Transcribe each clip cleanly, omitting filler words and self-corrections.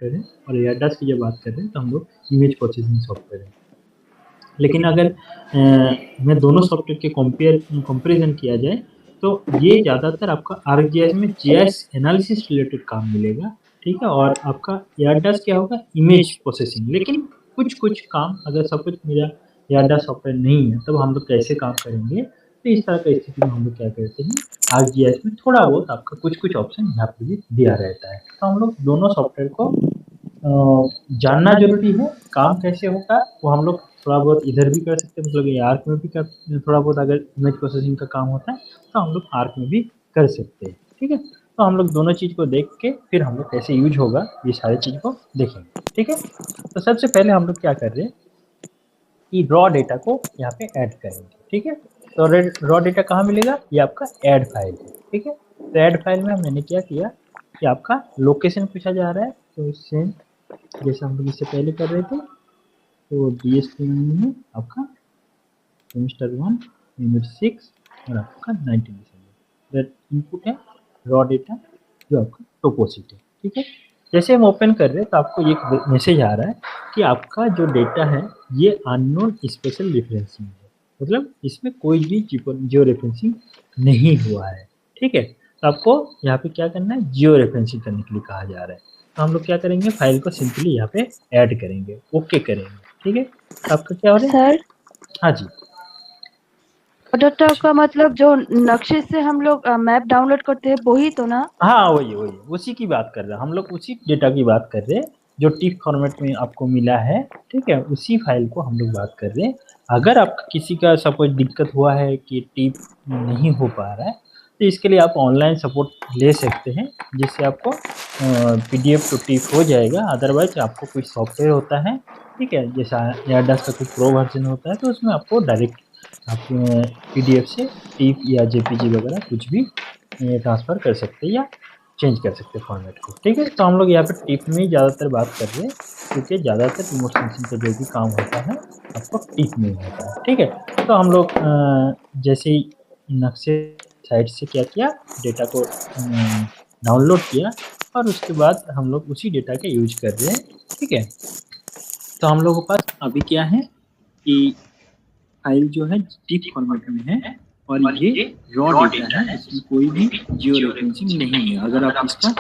है और एयरडास की जब बात कर रहे हैं तो हम लोग इमेज प्रोसेसिंग सॉफ्टवेयर है। लेकिन अगर मैं दोनों सॉफ्टवेयर के कंपैरिजन किया जाए तो ये ज़्यादातर आपका आर्कजीआईएस में जीआईएस एनालिसिस रिलेटेड काम मिलेगा, ठीक है? और आपका एयरडास क्या होगा, इमेज प्रोसेसिंग। लेकिन कुछ-कुछ काम अगर सपोज़ मेरा एयरडास सॉफ्टवेयर नहीं है, तब हम लोग कैसे काम करेंगे? तो इस तरह की स्थिति में हम लोग क्या करते हैं, आर्कजीआईएस में थोड़ा बहुत आपका कुछ-कुछ ऑप्शन यहाँ पे भी दिया रहता है। तो हम लोग दोनों सॉफ्टवेयर को जानना ज़रूरी है, काम कैसे होगा वो हम लोग थोड़ा बहुत इधर भी कर सकते हैं, मतलब ये आर्क में भी कर थोड़ा बहुत अगर इमेज प्रोसेसिंग का काम होता है, तो हम लोग आर्क में भी कर सकते हैं, ठीक है? तो हम लोग दोनों चीज़ को देख के फिर हम लोग कैसे यूज़ होगा, ये सारी चीज़ को देखेंगे, ठीक है? तो सबसे पहले हम लोग क्या कर रहे हैं कि रॉ डेटा को यहाँ पे ऐड करेंगे, ठीक है? तो रॉ डेटा कहाँ मिलेगा? ये आपका ऐड फाइल है, ठीक है? तो ऐड फाइल में मैंने क्या किया कि आपका लोकेशन पूछा जा रहा है, तो सेम जैसे हम लोग इससे पहले कर रहे थे, तो डीएसपी में आपका सेमेस्टर 1 यूनिट 6 और आपका 19 दिसंबर इनपुट है रॉ डेटा जो आपका टोपोसिट है, ठीक है? जैसे हम ओपन कर रहे हैं तो आपको एक मैसेज आ रहा है कि आपका जो डेटा है ये अननोन स्पेशल रेफरेंसिंग है, मतलब इसमें कोई भी जियो रेफरेंसिंग नहीं हुआ है, ठीक है? तो आपको यहाँ पे क्या करना है, जियो रेफरेंसिंग करने के लिए कहा जा रहा है। तो हम लोग क्या करेंगे, फाइल को सिंपली यहाँ पे ऐड करेंगे, ओके करेंगे, ठीक है? तो आपका क्या हो रहा है? सर, हाँ जी। डाटा का मतलब जो नक्शे से हम लोग मैप डाउनलोड करते हैं वही तो ना? हाँ, वही, उसी की बात कर रहे हैं। हम लोग उसी डेटा की बात कर रहे हैं, जो टिफ फॉर्मेट में आपको मिला है, ठीक है? उसी फाइल को हम लोग बात कर रहे हैं। अगर आपका किसी का सपोज़ दिक्कत हुआ है कि टिफ नहीं हो पा रहा है, तो इसके लिए आप ऑनलाइन सपोर्ट ले सकते हैं, जिससे आपको पीडीएफ टू टिफ हो जाएगा। अदरवाइज़ आपको कोई सॉफ्टवेयर होता है, ठीक है? जैसा एयरडस का कोई प्रो वर्ज़न होता है, तो उसमें आपको डायरेक्ट आप पीडीएफ से टिफ या जेपीजी वगैरह कुछ भी ट्रांसफ़र कर सकते हैं या चेंज कर सकते हैं फॉर्मेट को, ठीक है? तो हम लोग यहाँ पे टिप में ही ज़्यादातर बात कर रहे हैं, क्योंकि ज़्यादातर रिमोट सेंसिंग का जो भी काम होता है, आपको टिप में ही होता है, ठीक है? तो हम लोग जैसे ही नक्शे साइट से क्या किया, डेटा को डाउनलोड किया और उसके बाद हम लोग उसी डेटा का यूज़ कर रहे हैं, ठीक है? तो हम लोगों के पास अभी क्या है कि फाइल जो है टिप फॉर्मेट में है और ये रॉ डेटा है, इसमें कोई भी जियो रेफरेंसिंग नहीं है। अगर आप इसका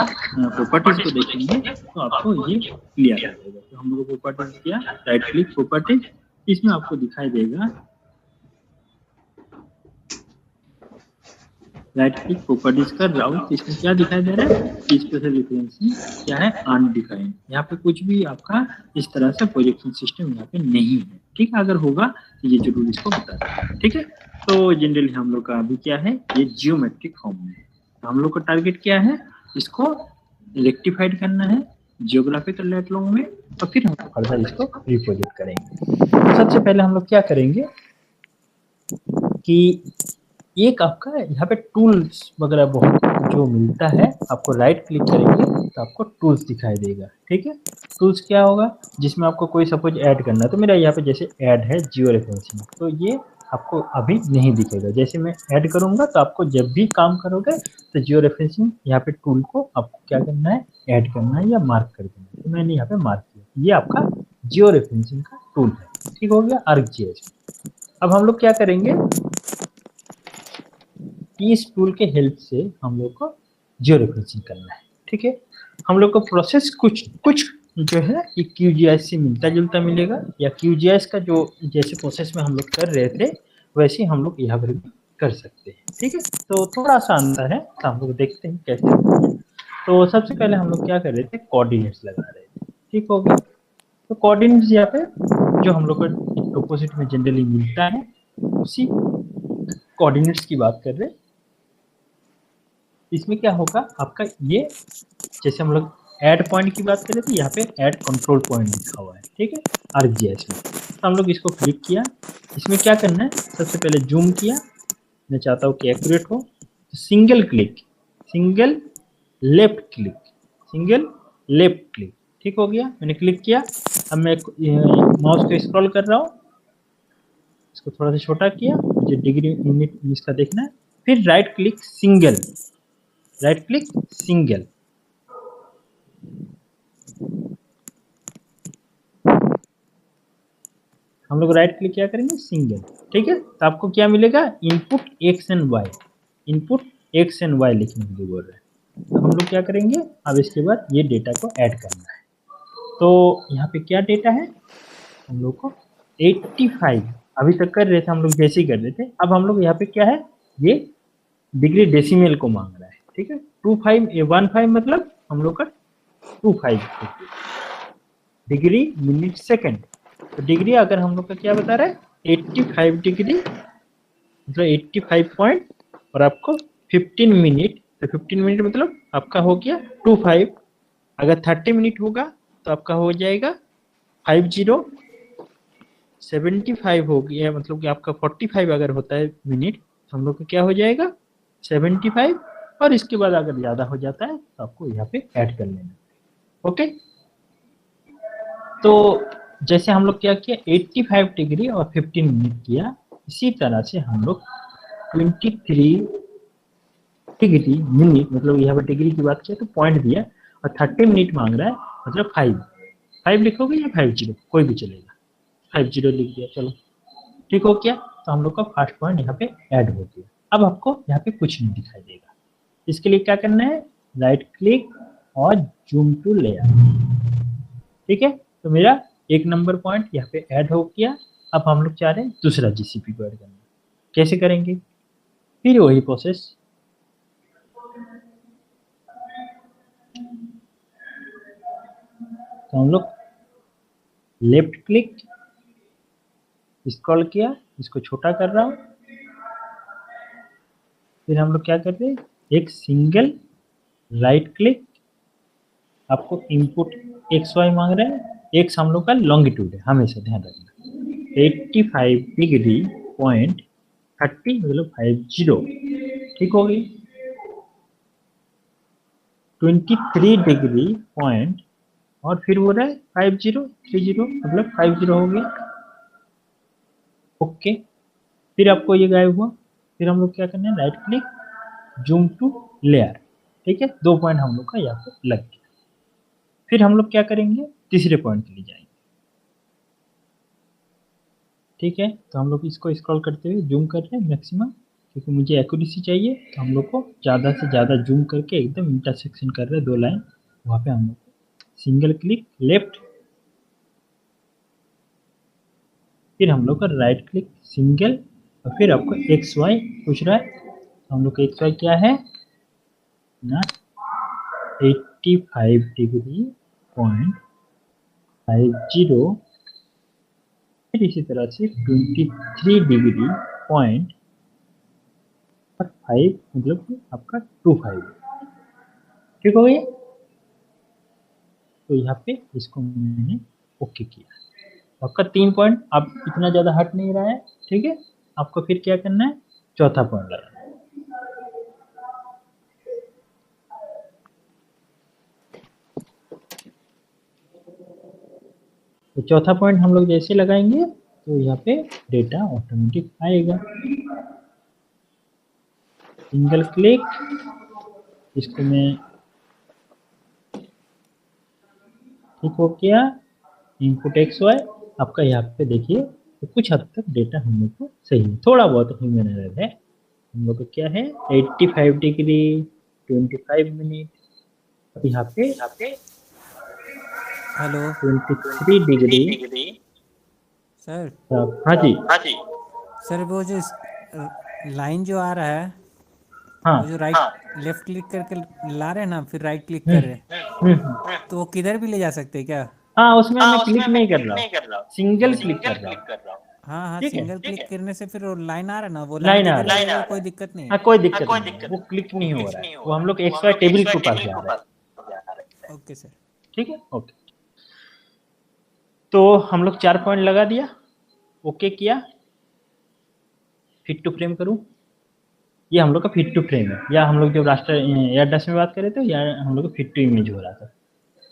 प्रॉपर्टीज को देखेंगे तो आपको ये क्लियर हो जाएगा। तो हम लोग प्रॉपर्टीज किया, राइट क्लिक प्रॉपर्टीज, इसमें आपको दिखाई देगा राइट क्लिक प्रॉपर्टीज कर रहा हूँ, इसमें क्या दिखाई दे रहा है कि स्पेशल रेफरेंसिंग क्या है, अनडिफाइंड। यहाँ पे कुछ भी आपका इस तरह से प्रोजेक्शन सिस्टम यहाँ पे नहीं है, ठीक है? अगर होगा तो ये जरूर इसको बता दें, ठीक है? तो जनरली हम लोग का अभी क्या है, ये जियोमेट्रिक फॉर्म में है। तो हम लोग का टारगेट क्या है, इसको रेक्टिफाइड करना है जियोग्राफिकल नेटवर्क में, और फिर हम फर्दर इसको रिप्रोजेक्ट करेंगे। तो सबसे पहले हम लोग क्या करेंगे कि एक आपका यहाँ पे टूल्स वगैरह बहुत जो मिलता है, आपको राइट क्लिक करेंगे तो आपको टूल्स दिखाई देगा, ठीक है? टूल्स क्या होगा, जिसमें आपको कोई सपोज ऐड करना है, तो मेरा यहाँ पे जैसे ऐड है जियो रेफरेंसिंग, तो ये आपको अभी नहीं दिखेगा। जैसे मैं ऐड करूँगा तो आपको जब भी काम करोगे तो जियो रेफरेंसिंग यहाँ पे टूल को आपको क्या करना है, ऐड करना है या मार्क कर देना है। तो मैंने यहाँ पे मार्क किया, ये आपका जियो रेफरेंसिंग का टूल है, ठीक हो गया आर्कजीआईएस। अब हम लोग क्या करेंगे, इस टूल के हेल्प से हम लोग को जियो रेफरेंसिंग करना है, ठीक है? हम लोग को प्रोसेस कुछ कुछ जो है ये QGIS से मिलता जुलता मिलेगा, या QGIS का जो जैसे प्रोसेस में हम लोग कर रहे थे वैसे हम लोग यहाँ पर भी कर सकते हैं, ठीक है? तो थोड़ा सा अंतर है, तो हम लोग देखते हैं कैसे होता है। तो सबसे पहले हम लोग क्या कर रहे थे, कोऑर्डिनेट्स लगा रहे थे, ठीक हो गया? तो कोऑर्डिनेट्स यहाँ पे जो हम लोग को टोपोसिट में जनरली मिलता है, उसी कोऑर्डिनेट्स की बात कर रहे हैं। इसमें क्या होगा आपका, ये जैसे हम लोग ऐड पॉइंट की बात करें तो यहाँ पे ऐड कंट्रोल पॉइंट लिखा हुआ है, ठीक है? आरजीआईएस में तो हम लोग इसको क्लिक किया, इसमें क्या करना है, सबसे पहले जूम किया, मैं चाहता हूँ कि एक्यूरेट हो, तो single click, single left click, single left click, ठीक हो गया? मैंने क्लिक किया, अब मैं माउस को स्क्रॉल कर रहा हूँ, इसको थोड़ा सा छोटा किया, मुझे डिग्री यूनिट इसका देखना है, फिर right click single, right click single, हम लोग राइट क्लिक क्या करेंगे, सिंगल, ठीक है। तो आपको क्या मिलेगा, input X and Y, input X and Y लिखने के लिए बोल रहे हैं। तो हम लोग क्या करेंगे, अब इसके बाद ये डेटा को ऐड करना है। तो यहाँ पे क्या डेटा है, हम लोग को 85 अभी तक कर रहे थे हम लोग, जैसे ही कर रहे थे। अब हम लोग यहाँ पे क्या है, ये डिग्री डेसिमल को मांग रहा है, ठीक है। 15 मतलब हम लोग का 25 डिग्री मिनट सेकंड। तो डिग्री अगर हम लोग का क्या बता रहा है, 85 डिग्री मतलब 85 पॉइंट, और आपको 15 मिनट, तो 15 मिनट मतलब आपका हो गया 25। अगर 30 मिनट होगा तो आपका हो जाएगा 50, 75 हो गया मतलब कि आपका 45 अगर होता है मिनट, तो हम लोग का क्या हो जाएगा 75। और इसके बाद अगर ज़्यादा हो जाता है तो आपको यहाँ पे ऐड कर लेना, ओके। तो जैसे हम लोग क्या किया, 85 डिग्री और 15 मिनट किया, इसी तरह से हम लोग 23 डिग्री मिनट, मतलब यहाँ पर डिग्री की बात किया तो पॉइंट दिया, और 30 मिनट मांग रहा है मतलब 5 लिखोगे या 50 कोई भी चलेगा, 50 लिख दिया, चलो ठीक हो गया। तो हम लोग का फर्स्ट पॉइंट यहाँ पे ऐड हो गया। अब आपको यहाँ पे कुछ नहीं दिखाई देगा, इसके लिए क्या करना है, राइट क्लिक और जूम टू लेयर, ठीक है। तो मेरा 1 नंबर पॉइंट यहाँ पे ऐड हो गया। अब हम लोग चाह रहे हैं दूसरा जीसीपी को ऐड करना, कैसे करेंगे, फिर वही प्रोसेस, तो हम लोग लेफ्ट क्लिक, स्क्रॉल किया, इसको छोटा कर रहा हूँ, फिर हम लोग क्या करते हैं, एक सिंगल राइट क्लिक, आपको इनपुट एक्स वाई मांग रहे हैं, एक्स हम लोग का लॉन्गिट्यूड है, हमेशा ध्यान रखना, 85 डिग्री पॉइंट 30 मतलब 50, ठीक हो गई। 23 डिग्री पॉइंट और फिर बोल रहा है 50 मतलब 50 हो गया, ओके। फिर आपको ये गायब हुआ, फिर हम लोग क्या करना है, right click zoom to layer, ठीक है। 2 पॉइंट हम लोग का यहाँ पे लग गया। फिर हम लोग क्या करेंगे, तीसरे पॉइंट के लिए जाएंगे, ठीक है। तो हम लोग इसको स्क्रॉल करते हुए जूम कर रहे हैं मैक्सिमम, क्योंकि मुझे एक्यूरेसी चाहिए, तो हम लोग को ज़्यादा से ज़्यादा जूम करके एकदम इंटरसेक्शन कर रहे हैं 2 लाइन, वहाँ पे हम लोग सिंगल क्लिक लेफ्ट, फिर हम लोग का राइट क्लिक सिंगल, और फिर आपको एक्स वाई पूछ रहा है, तो हम लोग का एक्स वाई क्या है ना, 85 डिग्री पॉइंट 50, फिर इसी तरह से 23 डिग्री पॉइंट 5 मतलब कि आपका 25, ठीक हो गया। तो यहाँ पे इसको मैंने ओके किया, आपका 3 पॉइंट अब इतना ज़्यादा हट नहीं रहा है, ठीक है। आपको फिर क्या करना है, चौथा पॉइंट लगाना है, तो चौथा पॉइंट हम लोग जैसे लगाएंगे तो यहाँ पे डेटा ऑटोमेटिक आएगा, सिंगल क्लिक, इसको मैं ठीक हो गया, इनपुट एक्स वाई, आपका यहाँ पे देखिए तो कुछ हद तक डेटा हम लोग को सही है, थोड़ा बहुत ह्यूमन एरर है। हम लोग को क्या है 85 डिग्री 25 मिनट, अब यहाँ पे हेलो 23 डिग्री, सर। हाँ जी, सर वो जो लाइन जो आ रहा है, हाँ वो जो राइट लेफ्ट क्लिक करके ला रहे हैं ना, फिर राइट क्लिक कर रहे हैं, तो वो किधर भी ले जा सकते हैं क्या? हाँ, उसमें मैं क्लिक नहीं कर रहा हूँ, सिंगल क्लिक कर रहा हूँ, हाँ हाँ, ठीक है। सिंगल क्लिक करने से फिर वो लाइन आ रहा है ना, वो लाइन लाइन आ किधर रहा भी है, जाएगा, कोई दिक्कत नहीं हाँ है। कोई दिक्कत नहीं है, वो क्लिक नहीं हो रहा है, वो हम लोग एक्स वाई टेबल के पास जा रहा है, ओके सर। ठीक है, ओके। तो हम लोग 4 पॉइंट लगा दिया, ओके किया, फिट टू फ्रेम करूँ, ये हम लोग का फिट टू फ्रेम है, या हम लोग जब रास्टर एयरडस में बात करें तो या हम लोग का फिट टू इमेज हो रहा था।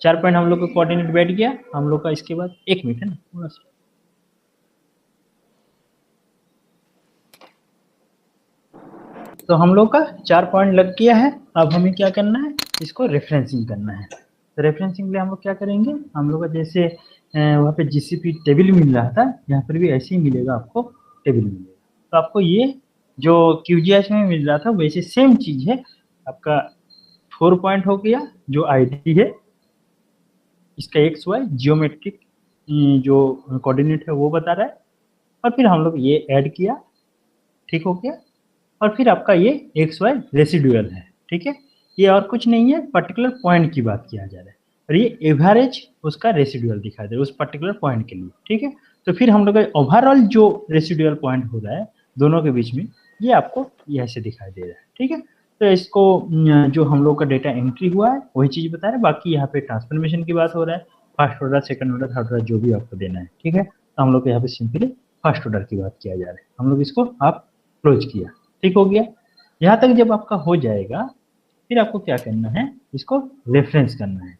4 पॉइंट हम लोग का कोऑर्डिनेट बैठ गया, हम लोग का इसके बाद 1 मिनट है ना थोड़ा सा, तो हम लोग का 4 पॉइंट लग गया है। अब हमें क्या करना है, इसको रेफरेंसिंग करना है, तो रेफरेंसिंग के लिए हम लोग क्या करेंगे, हम लोग का जैसे वहाँ पे जीसीपी टेबल मिल रहा था, यहाँ पर भी ऐसे ही मिलेगा, आपको टेबल मिलेगा। तो आपको ये जो QGIS में मिल रहा था वैसे सेम चीज़ है। आपका 4 पॉइंट हो गया, जो आईडी है इसका XY जियोमेट्रिक जो कोऑर्डिनेट है वो बता रहा है, और फिर हम लोग ये ऐड किया, ठीक हो गया। और फिर आपका ये XY रेसिडुअल है, ठीक है, ये और कुछ नहीं है, पर्टिकुलर पॉइंट की बात किया जा रहा है, और ये एवरेज उसका रेसिडुअल दिखा दे रहा है उस पर्टिकुलर पॉइंट के लिए, ठीक है। तो फिर हम लोग का ओवरऑल जो रेसिडुअल पॉइंट हो रहा है दोनों के बीच में, ये आपको ऐसे दिखाई दे रहा है, ठीक है। तो इसको जो हम लोग का डेटा एंट्री हुआ है वही चीज़ बता रहे हैं, बाकी यहाँ पे ट्रांसफॉर्मेशन की बात हो रहा है, first order, second order, third order जो भी आपको देना है, ठीक है। तो हम लोग यहाँ पे सिंपली फर्स्ट ऑर्डर की बात किया जा रहा है, हम लोग इसको आप क्लोज किया, ठीक हो गया। यहाँ तक जब आपका हो जाएगा, फिर आपको क्या करना है, इसको रेफरेंस करना है,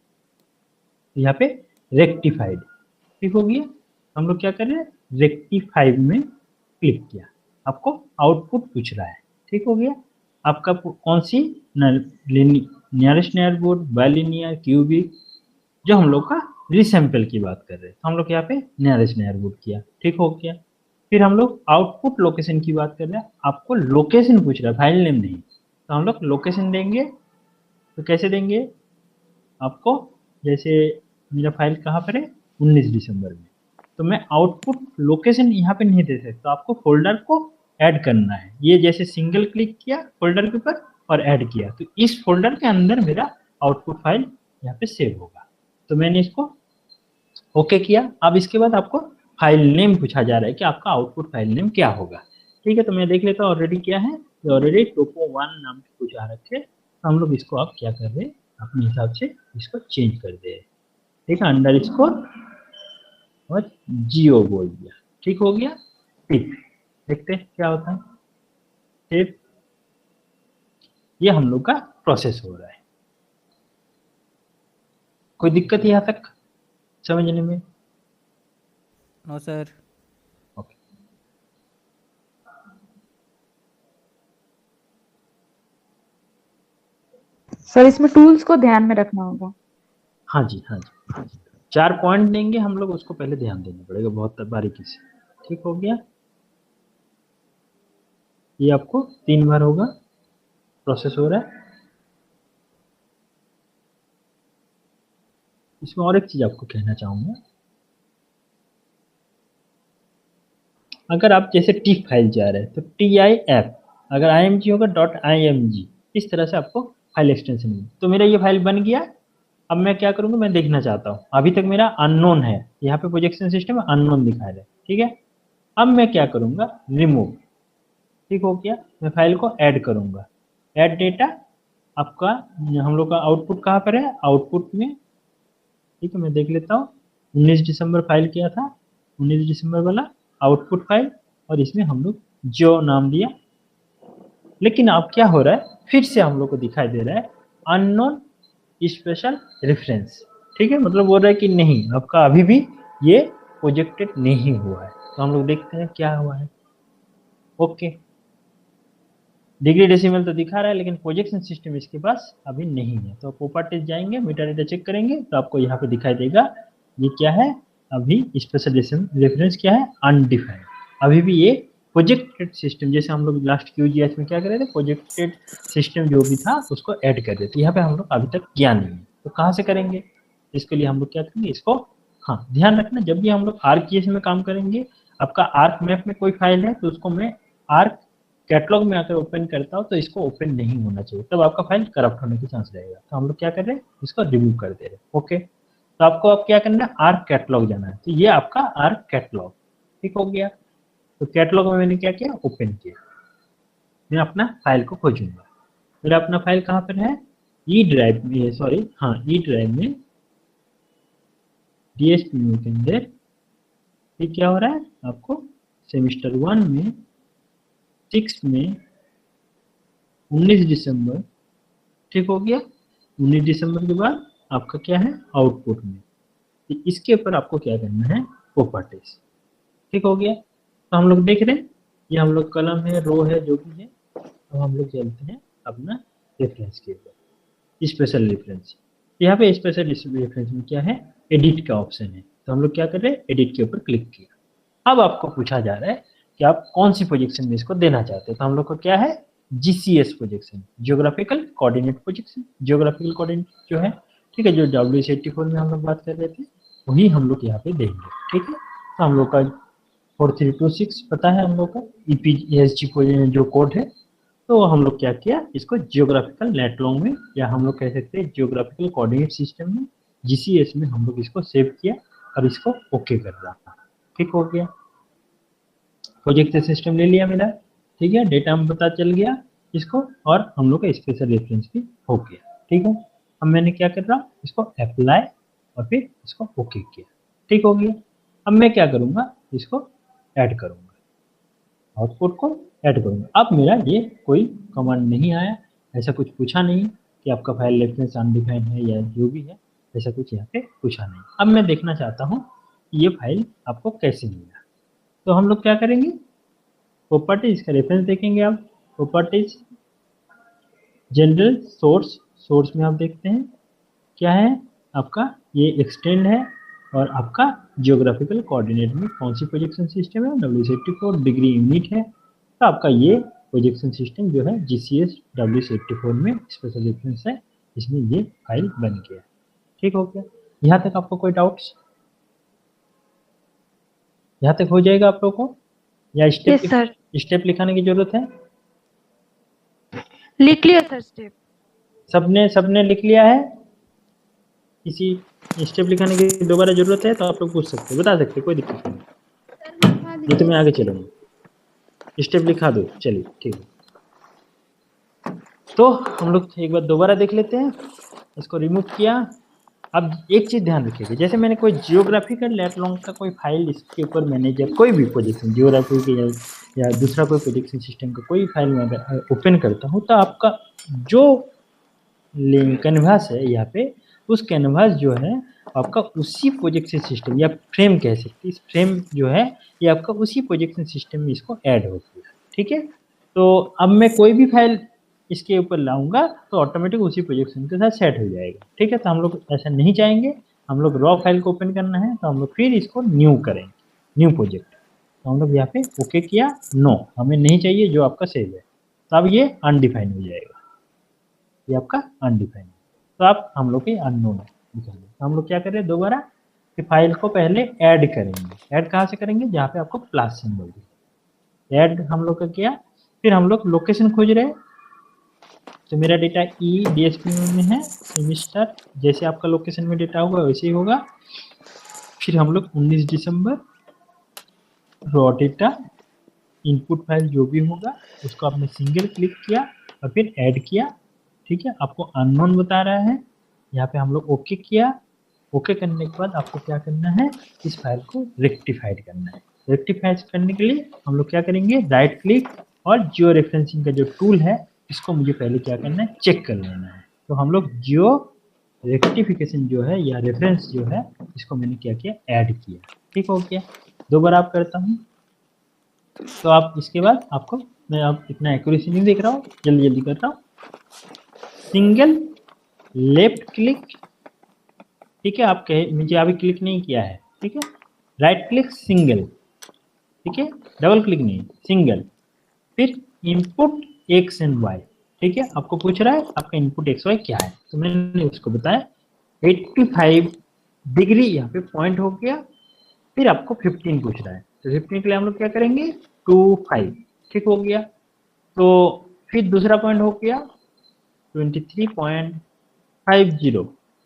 यहाँ पे रेक्टिफाइड, ठीक हो गया। हम लोग क्या कर रहे हैं, रेक्टिफाइड में क्लिक किया, आपको आउटपुट पूछ रहा है, ठीक हो गया। आपका कौन सी नियरेस्ट नेबरहुड, बाइलिनियर, क्यूबिक, जो हम लोग का रिसैंपल की बात कर रहे हैं, तो हम लोग यहाँ पे नियरेस्ट नेबरहुड किया, ठीक हो गया। फिर हम लोग आउटपुट लोकेशन की बात कर रहे हैं, आपको लोकेशन पूछ रहा है, फाइल नेम नहीं, तो हम लोग लोकेशन देंगे। तो कैसे देंगे, आपको जैसे मेरा फाइल कहाँ पर है, 19 दिसंबर में, तो मैं आउटपुट लोकेशन यहाँ पे नहीं दे सकता, आपको फोल्डर को ऐड करना है। ये जैसे सिंगल क्लिक किया फोल्डर के ऊपर और ऐड किया, तो इस फोल्डर के अंदर मेरा आउटपुट फाइल यहाँ पे सेव होगा। तो मैंने इसको ओके किया। अब इसके बाद आपको फाइल नेम पूछा जा रहा है कि आपका आउटपुट फाइल नेम क्या होगा, ठीक है। तो मैं देख लेता हूँ ऑलरेडी क्या है, ऑलरेडी topo1 नाम के कुछ आ रखे, तो हम लोग इसको अब क्या कर रहे हैं, अपने हिसाब से इसको चेंज कर दे रहे हैं, ठीक है, अंडर इसको और जियो बोल दिया, ठीक हो गया। टिप देखते हैं क्या होता है, टिप ये हम लोग का प्रोसेस हो रहा है। कोई दिक्कत यहाँ तक समझने में? No sir. ओके, सर इसमें टूल्स को ध्यान में रखना होगा। हाँ जी, हाँ जी, हाँ जी। 4 पॉइंट देंगे हम लोग, उसको पहले ध्यान देना पड़ेगा बहुत बारीकी से, ठीक हो गया। ये आपको 3 बार होगा, प्रोसेस हो रहा है। इसमें और एक चीज आपको कहना चाहूंगा, अगर आप जैसे टिफ फाइल जा रहे हैं तो TIF, अगर IMG होगा .img, इस तरह से आपको फाइल एक्सटेंशन मिले। तो मेरा ये फाइल बन गया, अब मैं क्या करूंगा, मैं देखना चाहता हूँ, अभी तक मेरा अननोन है, यहाँ पे प्रोजेक्शन सिस्टम अननोन दिखा रहा है, ठीक है। अब मैं क्या करूंगा, रिमूव, ठीक हो गया। मैं फाइल को ऐड करूंगा, ऐड डेटा, आपका हम लोग का आउटपुट कहाँ पर है, आउटपुट में, ठीक है, मैं देख लेता हूँ 19 दिसंबर फाइल किया था, 19 दिसंबर वाला आउटपुट फाइल, और इसमें हम लोग जो नाम दिया। लेकिन अब क्या हो रहा है, फिर से हम लोग को दिखाई दे रहा है अननोन स्पेशल रेफरेंस, ठीक है, मतलब बोल रहा है कि नहीं, आपका अभी भी ये प्रोजेक्टेड नहीं हुआ है। तो हम लोग देखते हैं क्या हुआ है। ओके, डिग्री डेसिमल तो दिखा रहा है, लेकिन प्रोजेक्शन सिस्टम इसके पास अभी नहीं है। तो प्रॉपर्टीज जाएंगे, मेटा डेटा चेक करेंगे, तो आपको यहाँ पे दिखाई देगा ये क्या है, अभी स्पेशल रेफरेंस क्या है, अनडिफाइंड। अभी भी ये प्रोजेक्टेड सिस्टम, जैसे हम लोग लास्ट QGIS में क्या कर रहे थे, प्रोजेक्टेड सिस्टम जो भी था उसको ऐड कर रहे थे, यहाँ पे हम लोग अभी तक किया नहीं है। तो कहाँ से करेंगे, इसके लिए हम लोग क्या करेंगे, इसको, हाँ ध्यान रखना, जब भी हम लोग ArcGIS में काम करेंगे, आपका आर्क मैप में कोई फाइल है तो उसको मैं आर्क कैटलॉग में आकर ओपन करता हूँ, तो इसको ओपन नहीं होना चाहिए, तब आपका फाइल करप्ट होने की चांस रहेगा। तो हम लोग क्या कर रहे हैं, इसको रिमूव कर दे रहे हैं। ओके, तो आपको अब क्या करना है, आर्क कैटलॉग जाना है, तो ये आपका आर्क कैटलॉग, ठीक हो गया। तो कैटलॉग में मैंने क्या किया, ओपन किया, मैं अपना फाइल को खोजूंगा। मेरा अपना फाइल कहाँ पर है, ई ड्राइव में, सॉरी हाँ, ई ड्राइव में DSP के अंदर। ये क्या हो रहा है, आपको सेमिस्टर 1 में 6 में 19 दिसंबर, ठीक हो गया। 19 दिसंबर के बाद आपका क्या है, आउटपुट में, तो इसके ऊपर आपको क्या करना है, प्रॉपर्टीज, ठीक हो गया। तो हम लोग देख रहे हैं, ये हम लोग कलम है, रो है, जो भी है। अब हम लोग चलते हैं अपना रेफरेंस के ऊपर, स्पेशल रेफरेंस। यहाँ पे स्पेशल रेफरेंस में क्या है, एडिट का ऑप्शन है, तो हम लोग क्या कर रहे हैं, एडिट के ऊपर क्लिक किया। अब आपको पूछा जा रहा है कि आप कौन सी प्रोजेक्शन में इसको देना चाहते हैं, तो हम लोग को क्या है, GCS projection, geographical coordinate projection, geographical coordinate जो है, ठीक है, जो W84 में हम लोग बात कर रहे थे वही हम लोग यहाँ पे देंगे, ठीक है। तो हम लोग का 4326 पता है हम लोग का EPSG जो कोड है, तो हम लोग क्या किया, इसको जियोग्राफिकल नेट लॉन्ग में, या हम लोग कह सकते हैं जियोग्राफिकल कोऑर्डिनेट सिस्टम में, जीसीएस में हम लोग इसको सेव किया और इसको ओके कर रहा था, ठीक हो गया। प्रोजेक्ट सिस्टम ले लिया मेरा, ठीक है, डेटा में पता चल गया इसको, और हम लोग का स्पेशल रेफरेंस भी हो गया, ठीक है। अब मैंने क्या कर रहा हूँ, इसको अप्लाई और फिर इसको ओके किया, ठीक हो गया। अब मैं क्या करूँगा, इसको ऐड करूँगा, आउटपुट को ऐड करूँगा। अब मेरा ये कोई कमांड नहीं आया, ऐसा कुछ पूछा नहीं कि आपका फाइल रेफरेंस अनडिफाइंड है या जो भी है, ऐसा कुछ यहाँ पे पूछा नहीं। अब मैं देखना चाहता हूँ ये फाइल आपको कैसे मिला, तो हम लोग क्या करेंगे, प्रॉपर्टीज का रेफरेंस देखेंगे। आप प्रॉपर्टीज, जनरल, सोर्स, सोर्स में आप देखते हैं क्या है आपका, ये एक्सटेंड है, और आपका जियोग्राफिकल कोऑर्डिनेट में कौन सी प्रोजेक्शन सिस्टम है, W84 डिग्री यूनिट है, तो आपका ये प्रोजेक्शन सिस्टम जो है GCS W84 में स्पेशल रेफरेंस है, इसमें ये फाइल बन गया, ठीक हो गया। यहाँ तक आपको कोई डाउट्स, यहाँ तक हो जाएगा आप लोगों को, या यस सर, स्टेप लिखाने की जरूरत है? लिख लिया सर स्टेप। सबने लिख लिया है? किसी स्टेप लिखाने की दोबारा जरूरत है तो आप लोग पूछ सकते, बता सकते, कोई दिक्कत नहीं, नहीं तो मैं आगे चलूंगा। स्टेप लिखा दो, चलिए ठीक है। तो हम लोग एक बार दोबारा देख लेते हैं, इसको रिमूव किया। अब एक चीज ध्यान रखिएगा, जैसे मैंने कोई जियोग्राफिकल लेट लॉन्ग का कोई फाइल इसके ऊपर मैनेजर, कोई भी प्रोजेक्शन जियोग्राफी के या दूसरा कोई प्रोजेक्शन सिस्टम का कोई फाइल मैं अगर ओपन करता हूँ, तो आपका जो कैनवास है यहाँ पे, उस कैनवास जो है आपका उसी प्रोजेक्शन सिस्टम या फ्रेम कह सकते हैं, इस फ्रेम जो है ये आपका उसी प्रोजेक्शन सिस्टम में इसको ऐड होती है, ठीक है। तो अब मैं कोई भी फाइल इसके ऊपर लाऊंगा तो ऑटोमेटिक उसी प्रोजेक्शन के साथ सेट हो जाएगा, ठीक है। तो हम लोग ऐसा नहीं चाहेंगे, हम लोग रॉ फाइल को ओपन करना है, तो हम लोग फिर इसको न्यू करेंगे, न्यू प्रोजेक्ट, तो हम लोग यहाँ पे ओके किया, नो हमें नहीं चाहिए जो आपका सेव है, तो अब ये अनडिफाइंड हो जाएगा, ये आपका अनडिफाइंड, तो आप हम लोग के अननोन है। तो हम लोग क्या करें दोबारा, कि फाइल को पहले ऐड करेंगे। ऐड कहाँ से करेंगे, जहाँ पे आपको प्लस सिंबल दिखे, ऐड हम लोग का किया। फिर हम लोग लोकेशन खोज रहे हैं, तो मेरा डेटा DSP में है, सेमिस्टर, जैसे आपका लोकेशन में डेटा होगा वैसे ही होगा। फिर हम लोग 19 दिसंबर, रॉ डेटा, इनपुट फाइल जो भी होगा उसको आपने सिंगल क्लिक किया और फिर ऐड किया, ठीक है। आपको अननोन बता रहा है, यहाँ पे हम लोग ओके किया। ओके करने के बाद आपको क्या करना है, इस फाइल को रेक्टिफाइड करना है। रेक्टिफाइड करने के लिए हम लोग क्या करेंगे, राइट क्लिक और जियो रेफरेंसिंग का जो टूल है इसको मुझे पहले क्या करना है, चेक कर लेना है। तो हम लोग जियो रेक्टिफिकेशन जो है या रेफरेंस जो है इसको मैंने क्या किया, ऐड किया, ठीक हो गया। दोबारा आप करता हूँ, तो आप इसके बाद आपको मैं आप इतना एक्यूरेसी नहीं देख रहा हूँ, जल्दी जल्दी कर रहा हूँ। सिंगल लेफ्ट क्लिक, ठीक है, आप कहे मुझे अभी क्लिक नहीं किया है, ठीक है। राइट क्लिक सिंगल, ठीक है, डबल क्लिक नहीं, सिंगल। फिर इनपुट एक्स एंड वाई, ठीक है, आपको पूछ रहा है आपका इनपुट एक्स वाई क्या है, तो मैंने उसको बताया 85 डिग्री यहाँ पे पॉइंट हो गया। फिर आपको 15 पूछ रहा है, तो 15 के लिए हम लोग क्या करेंगे, 25, ठीक हो गया। तो फिर दूसरा पॉइंट हो गया 23.50,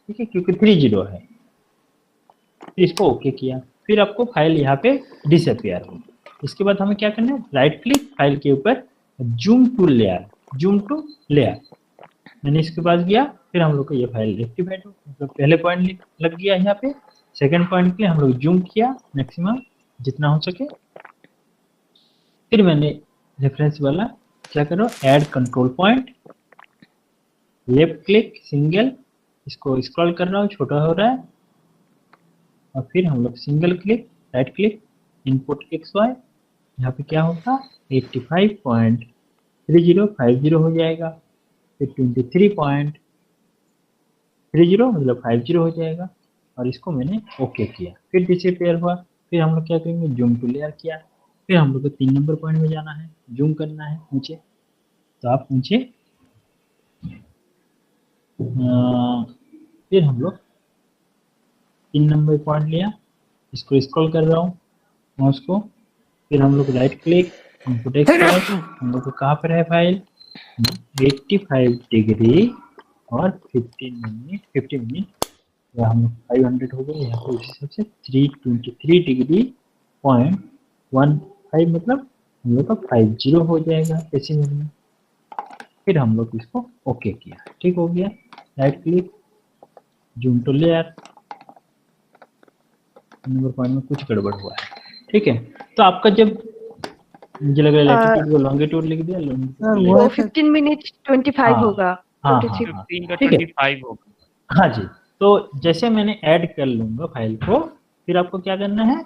ठीक है, क्योंकि 30 है। फिर इसको ओके किया, फिर आपको फाइल यहाँ पे डिसअपियर हो। इसके बाद हमें क्या करना है, राइट क्लिक फाइल के ऊपर, zoom to layer, zoom to layer, मैंने इसके पास गया। फिर हम लोग को ये फाइल रेक्टिफाइड हो, मतलब पहले पॉइंट लग गया यहाँ पे। सेकंड पॉइंट के लिए हम लोग जूम किया मैक्सिमम जितना हो सके। फिर मैंने रेफरेंस वाला क्या करो, add control point, left click single, इसको स्क्रॉल कर रहा हूँ, छोटा हो रहा है। और फिर हम लोग single click, right click, input X Y, यहाँ पे क्या होगा 85.3050 हो जाएगा। फिर 23.50 30 मतलब 50 हो जाएगा, और इसको मैंने ओके किया, फिर डिसअपियर हुआ। फिर हम लोग क्या करेंगे, जूम टू लेयर किया, फिर हम लोग को 3 नंबर पॉइंट में जाना है, जूम करना है नीचे। तो आप नीचे फिर हम लोग 3 नंबर पॉइंट लिया, इसको स्क्रॉल कर रहा हूँ माउस को, फिर हम लोग राइट क्लिक, इनपुट एक्सट्रैक्ट, हम लोग को कहाँ पर है फाइल, 85 डिग्री और 50 मिनट, या हम लोग 500 हो गए यहाँ पे, उस हिसाब से 323 डिग्री .15 मतलब हम लोग का 50 हो जाएगा डेसिमल में। फिर हम लोग इसको ओके किया, ठीक हो गया। Right click, zoom to layer, number point में कुछ गड़बड़ हुआ है, ठीक है। तो आपका जब, मुझे लग रहा है लैटिट्यूड को लॉन्गिट्यूड लिख दिया, वो 15 मिनट 25 होगा, हाँ 23 हाँ, 15 का ठीक है। 25 होगा। हाँ जी, तो जैसे मैंने ऐड कर लूंगा फाइल को, फिर आपको क्या करना है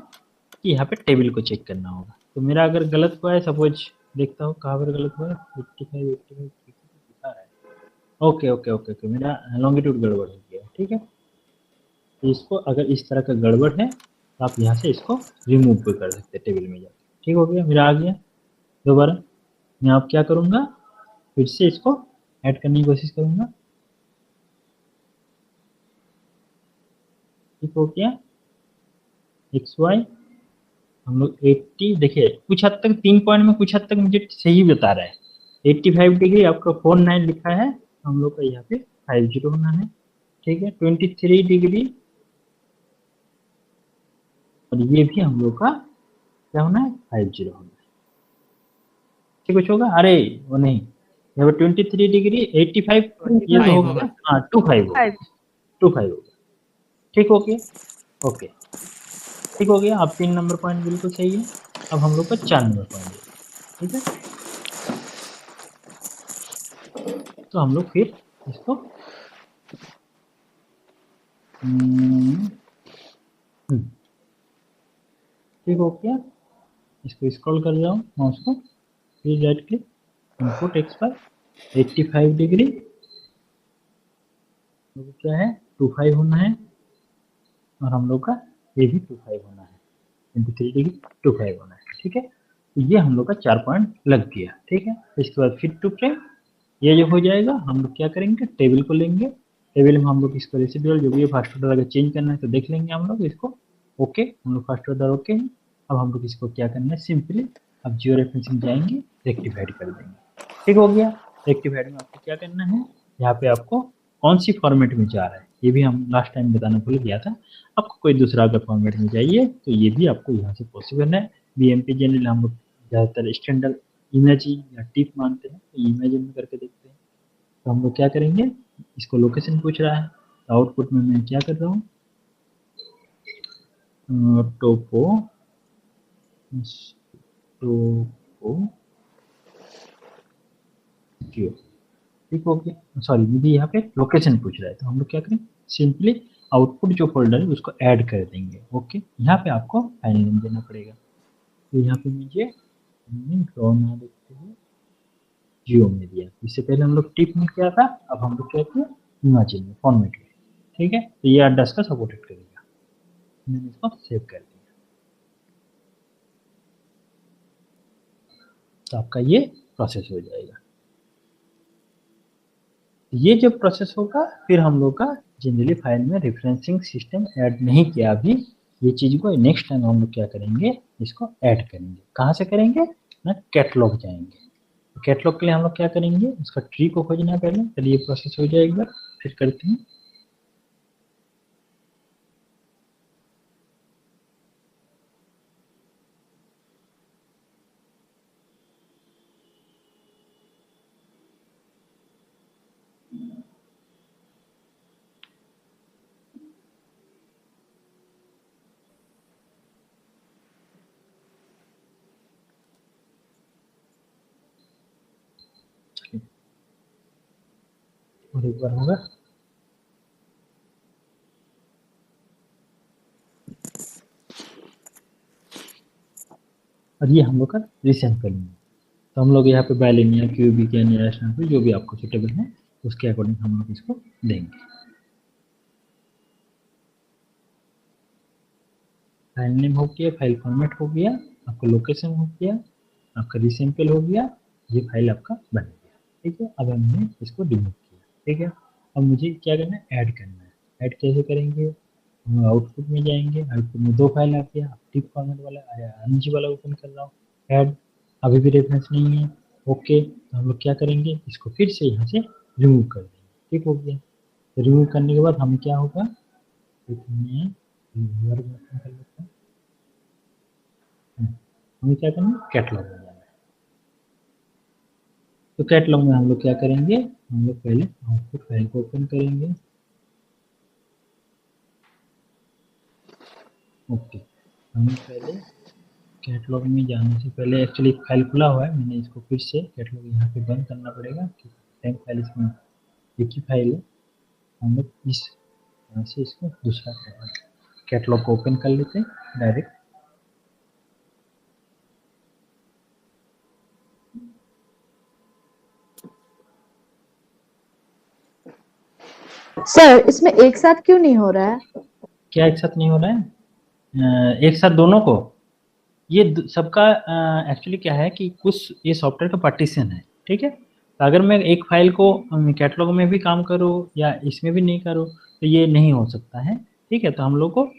कि यहाँ पे टेबल को चेक करना होगा। तो मेरा अगर गलत हुआ है, सपोज देखता हूँ कहाँ पर गलत हुआ है, 85 दिखा रहा है, ओके ओके ओके ओके, मेरा लॉन्गिट्यूड गड़बड़ हो गया, ठीक है। तो इसको अगर इस तरह का गड़बड़ है तो आप यहाँ से इसको रिमूव भी कर सकते हैं टेबल में जाकर, ठीक हो गया, मेरा आ गया। दोबारा मैं आप क्या करूँगा, फिर से इसको ऐड करने की कोशिश करूँगा, ठीक हो गया। एक्स वाई हम लोग 80, देखिए कुछ हद तक 3 पॉइंट में कुछ हद तक मुझे सही बता रहा है। 85 डिग्री आपका 49 लिखा है, हम लोग का यहाँ पे 50 होना है, ठीक है। 23 डिग्री, और ये भी हम लोग का क्या होना है, 50 होना है, ठीक कुछ होगा, अरे वो नहीं, यहाँ पे 23 डिग्री 85, ये तो हो गया, हाँ 25 होगा, 25 होगा, ठीक हो गया, ओके, ठीक हो गया। अब 3 नंबर पॉइंट बिल्कुल सही है। अब हम लोग का 4 नंबर पॉइंट है, ठीक है। तो हम लोग फिर इसको ठीक हो गया, इसको स्क्रॉल कर रहा हूँ माउस को, फिर right click, input expire 85 degree, क्या है 25 होना है, और हम लोग का ये भी 25 होना है, 23 डिग्री 25 होना है, ठीक है। तो ये हम लोग का 4 पॉइंट लग गया, ठीक है। इसके बाद फिर टू फ्रेम, ये जो हो जाएगा, हम लोग क्या करेंगे, टेबल को लेंगे, टेबल में हम लोग इसको रेसिडुअल जो भी है फर्स्ट ऑर्डर अगर चेंज करना है तो देख लेंगे हम लोग इसको, ओके, हम लोग फर्स्ट ऑर्डर ओके है। अब हम लोग इसको क्या करना है, सिंपली अब जियो रेफरेंसिंग जाएंगे, रेक्टिफाइड कर देंगे, ठीक हो गया। रेक्टिफाइड में आपको क्या करना है, यहाँ पे आपको कौन सी फॉर्मेट में जा रहा है, ये भी हम लास्ट टाइम बताना भूल गया था। आपको कोई दूसरा अगर फॉर्मेट में चाहिए तो ये भी आपको यहाँ से पॉसिबल है। BMP जनरल हम लोग ज़्यादातर स्टैंडर्ड इमेज या टिप मानते हैं, तो इमेज में करके देखते हैं। तो हम लोग क्या करेंगे, इसको लोकेशन पूछ रहा है, तो आउटपुट में मैं क्या कर रहा हूँ, टोपो जियो, ठीक हो गया। सॉरी, मुझे यहाँ पे लोकेशन पूछ रहा है, तो हम लोग क्या करें, सिंपली आउटपुट जो फोल्डर है उसको ऐड कर देंगे, ओके। यहाँ पे आपको फाइल नेम देना पड़ेगा, तो यहाँ पे मुझे ड्रॉ ना देखते हुए जियो में दिया, इससे पहले हम लोग टिप में किया था, अब हम लोग क्या किया, इमेजिन में फॉर्मेट में, ठीक है। तो ये एड्रेस का सपोर्टेड करेगा, मैंने इसको सेव कर दिया। तो आपका ये प्रोसेस हो जाएगा। ये जब प्रोसेस होगा, फिर हम लोग का जनरली फाइल में रेफरेंसिंग सिस्टम ऐड नहीं किया अभी, ये चीज़ को नेक्स्ट टाइम हम लोग क्या करेंगे, इसको ऐड करेंगे। कहाँ से करेंगे ना, कैटलॉग जाएंगे। तो कैटलॉग के लिए हम लोग क्या करेंगे, उसका ट्री को खोजना है पहले, चलिए ये प्रोसेस हो जाएगा, फिर करते हैं। और एक बार होगा, और ये हम लोग का रिसेंट करेंगे। तो हम लोग यहाँ पे बायलिनियर, क्यूबिक या नियर जो भी आपको सुटेबल है उसके अकॉर्डिंग हम लोग इसको देंगे। फाइल नेम हो गया, फाइल फॉर्मेट हो गया, आपका लोकेशन हो गया, आपका रीसैंपल हो गया, ये फाइल आपका बन गया। ठीक है, अब हमने इसको रिमूव किया। ठीक है, अब मुझे क्या करना है, ऐड करना है। ऐड कैसे करेंगे, हम आउटपुट में जाएंगे, आउटपुट में 2 फाइल आ गया, टिक फॉर्मेट वाला आया, नीचे वाला ओपन कर रहा हूँ, ऐड, अभी भी रेफरेंस नहीं है। ओके, तो हम लोग क्या करेंगे, इसको फिर से यहाँ से रिमूव कर देंगे। ठीक हो गया, तो रिमूव करने के बाद हम क्या होगा, हमें क्या करना है, कैटलॉग में जाना है। तो कैटलॉग में हम लोग क्या करेंगे, हम लोग पहले आउटपुट फाइल को ओपन करेंगे। ओके, हम पहले कैटलॉग में जाने से पहले एक्चुअली एक फाइल खुला हुआ है, मैंने इसको फिर से कैटलॉग यहाँ पे बंद करना पड़ेगा क्योंकि टेम्प फाइल इसमें एक ही फाइल है। हम लोग इस यहाँ से इसको दूसरा कैटलॉग को ओपन कर लेते हैं डायरेक्ट। सर इसमें एक साथ क्यों नहीं हो रहा है? क्या एक साथ नहीं हो रहा है, एक साथ दोनों को, ये सबका एक्चुअली क्या है कि कुछ ये सॉफ्टवेयर का पार्टीशन है। ठीक है, तो अगर मैं एक फाइल को कैटलॉग में भी काम करूँ या इसमें भी नहीं करूँ तो ये नहीं हो सकता है। ठीक है, तो हम लोग को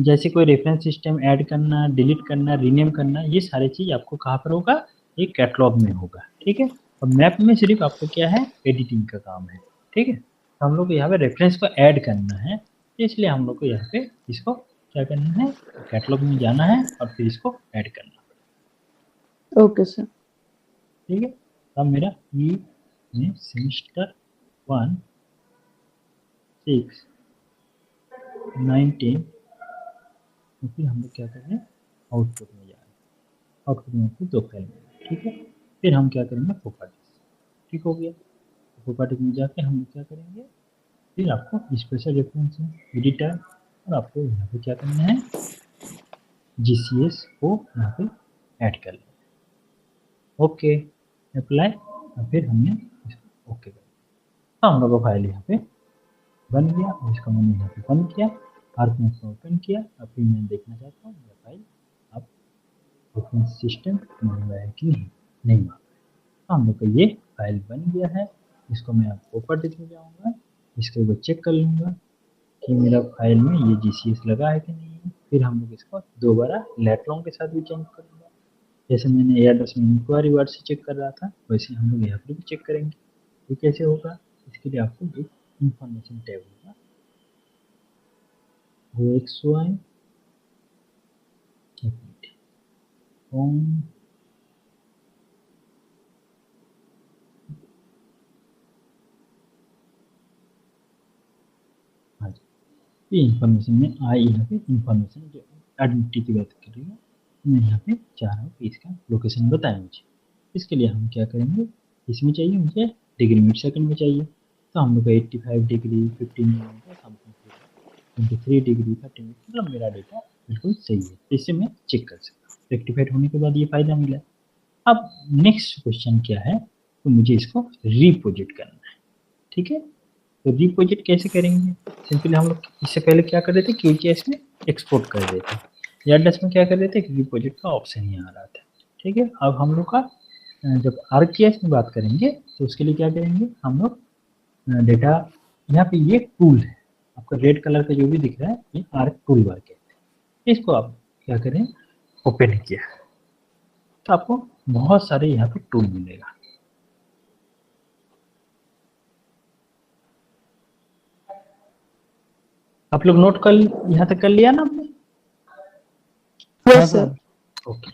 जैसे कोई रेफरेंस सिस्टम ऐड करना, डिलीट करना, रीनेम करना, ये सारी चीज़ आपको कहाँ पर होगा, ये कैटलॉग में होगा। ठीक है, और मैप में सिर्फ आपको क्या है, एडिटिंग का काम है। ठीक है, तो हम लोग को यहाँ पे रेफरेंस को ऐड करना है, इसलिए हम लोग को यहाँ पे इसको क्या करना है, कैटलॉग में जाना है और फिर इसको ऐड करना है। Okay sir. ठीक है, अब मेरा ई में सेमेस्टर 1 6 19, तो फिर हम लोग क्या कर रहे हैं, आउटपुट में जा रहे हैं। आउटपुट में आपको 2 फाइल मिलेंगे। ठीक है, फिर हम क्या करेंगे, प्रॉपर्टीज। ठीक हो गया, प्रॉपर्टीज में जाके हम लोग क्या करेंगे, फिर आपको स्पेशल रेफरेंस एडिटर और आपको यहाँ पे क्या करना है, GCS को यहाँ पे ऐड कर लें। ओके, अप्लाई, और फिर हमने इसको ओके कर दिया। तो हम लोग का फाइल यहाँ पे बन गया और इसको मैंने यहाँ पे बंद किया, आर्कनेट को ओपन किया। और फिर मैं देखना चाहता हूँ मेरा फाइल अब रेफरेंस सिस्टम मांग रहा है कि नहीं मांग रहा है। तो हम लोग का ये फाइल बन गया है। इसको मैं आपको प्रॉपर्टीज में जाऊँगा, इसके ऊपर चेक कर लूँगा कि मेरा फाइल में ये GCS लगा है कि नहीं है। फिर हम लोग इसको दोबारा लेटलॉन्ग के साथ भी चेक करेंगे, जैसे मैंने एयरड्रॉप में इंक्वायरी वर्ड से चेक कर रहा था, वैसे हम लोग यहाँ पर भी चेक करेंगे। ये कैसे होगा, इसके लिए आपको एक इंफॉर्मेशन टैब होगा, वो एक सो आए इंफॉर्मेशन में आई, यहाँ पे इंफॉर्मेशन जो आइडेंटिटी की बात कर रही है, मैं यहाँ पे चाह रहा हूँ कि इसका लोकेशन बताएं मुझे। इसके लिए हम क्या करेंगे, इसमें चाहिए मुझे डिग्री मिनट सेकंड में चाहिए, तो हम लोग 85 डिग्री 15 23 डिग्री 30 मिनट, मतलब मेरा डेटा बिल्कुल सही है, इससे मैं चेक कर सकता हूँ। रेक्टिफाइड होने के बाद ये फायदा मिला। अब नेक्स्ट क्वेश्चन क्या है, तो मुझे इसको रिप्रोजेक्ट करना है। ठीक है, तो रिप्रोजेक्ट कैसे करेंगे, सिंपली हम लोग इससे पहले क्या कर रहे थे, QGIS में एक्सपोर्ट कर रहे थे, यार्डस में क्या कर रहे थे, रिप्रोजेक्ट का ऑप्शन ही आ रहा था। ठीक है, अब हम लोग का जब ArcGIS में बात करेंगे तो उसके लिए क्या करेंगे, हम लोग डेटा, यहाँ पे ये टूल है आपका रेड कलर का जो भी दिख रहा है, ये आर्क टूल बार कहते हैं। इसको आप क्या करें, ओपन किया तो आपको बहुत सारे यहाँ पे टूल मिलेगा। आप लोग नोट कर, यहाँ तक कर लिया ना आपने? Yes sir. ओके,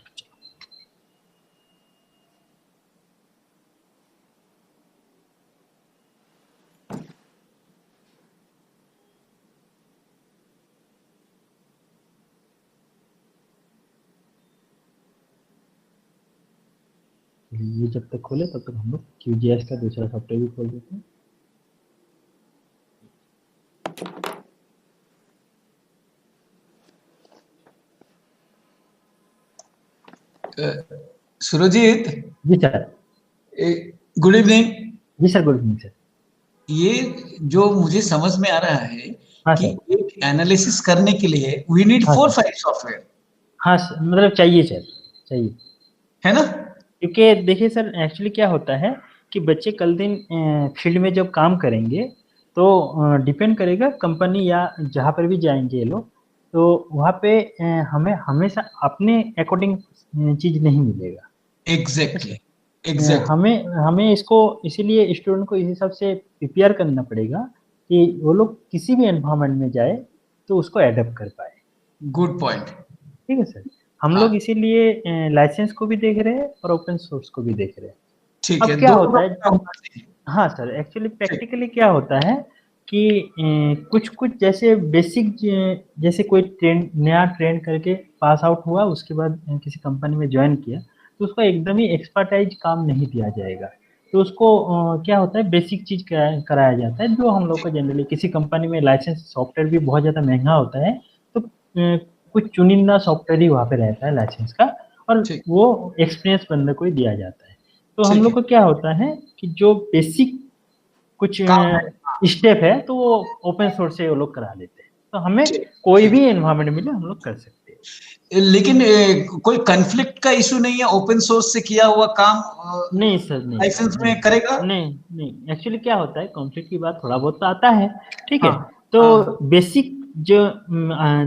ये जब तक खोले तब तक हम लोग QGIS का दूसरा सॉफ्टवेयर भी खोल देते हैं। Surjeet ji sir. Good evening. जी सर, गुड इवनिंग सर। ये जो मुझे समझ में आ रहा है हाँ कि सर। एक एनालिसिस करने के लिए वी नीड हाँ 4-5 सॉफ्टवेयर, हाँ सर, मतलब चाहिए सर, चाहिए। है ना? क्योंकि देखिए सर, एक्चुअली क्या होता है कि बच्चे कल दिन फील्ड में जब काम करेंगे तो डिपेंड करेगा कंपनी या जहाँ पर भी जाएंगे ये लोग, तो वहाँ पे हमें हमेशा अपने अकॉर्डिंग चीज़ नहीं मिलेगा। एग्जैक्टली, अ, एग्जैक्टली, हमें हमें इसको इसीलिए स्टूडेंट को इस हिसाब से प्रिपेयर करना पड़ेगा कि वो लोग किसी भी एनवायरनमेंट में जाए तो उसको एडेप्ट कर पाए। Good point. ठीक है सर, हम हाँ, लोग इसीलिए लाइसेंस को भी देख रहे हैं और ओपन सोर्स को भी देख रहे हैं। ठीक है, अब क्या दोनों होता है, का होना चाहिए। हाँ सर, एक्चुअली ठीक, प्रैक्टिकली क्या होता है कि कुछ कुछ जैसे बेसिक, जैसे कोई ट्रेन नया ट्रेन करके पास आउट हुआ, उसके बाद किसी कंपनी में ज्वाइन किया, तो उसको एकदम ही एक्सपर्टाइज काम नहीं दिया जाएगा। तो उसको क्या होता है, बेसिक चीज कराया जाता है, जो हम लोग को जनरली किसी कंपनी में लाइसेंस सॉफ्टवेयर भी बहुत ज़्यादा महंगा होता है, तो कुछ चुनिंदा सॉफ्टवेयर ही वहाँ पे रहता है लाइसेंस का, और ठीक, वो एक्सपीरियंस बंदे को ही दिया जाता है। तो हम ठीक लोग है, को क्या होता है कि जो बेसिक कुछ काम है। स्टेप है तो वो ओपन सोर्स से वो लोग करा लेते हैं, तो हमें ठीक, कोई ठीक भी एनवायरनमेंट मिले हम लोग कर सकते हैं। है। लेकिन कोई कन्फ्लिक्ट का इशू नहीं है, ओपन सोर्स से किया हुआ काम नहीं सर, नहीं लाइसेंस नहीं में करेगा? नहीं नहीं, एक्चुअली क्या होता है, कॉन्फ्लिक्ट की बात थोड़ा बहुत तो आता है। ठीक है, हाँ, तो हाँ, बेसिक जो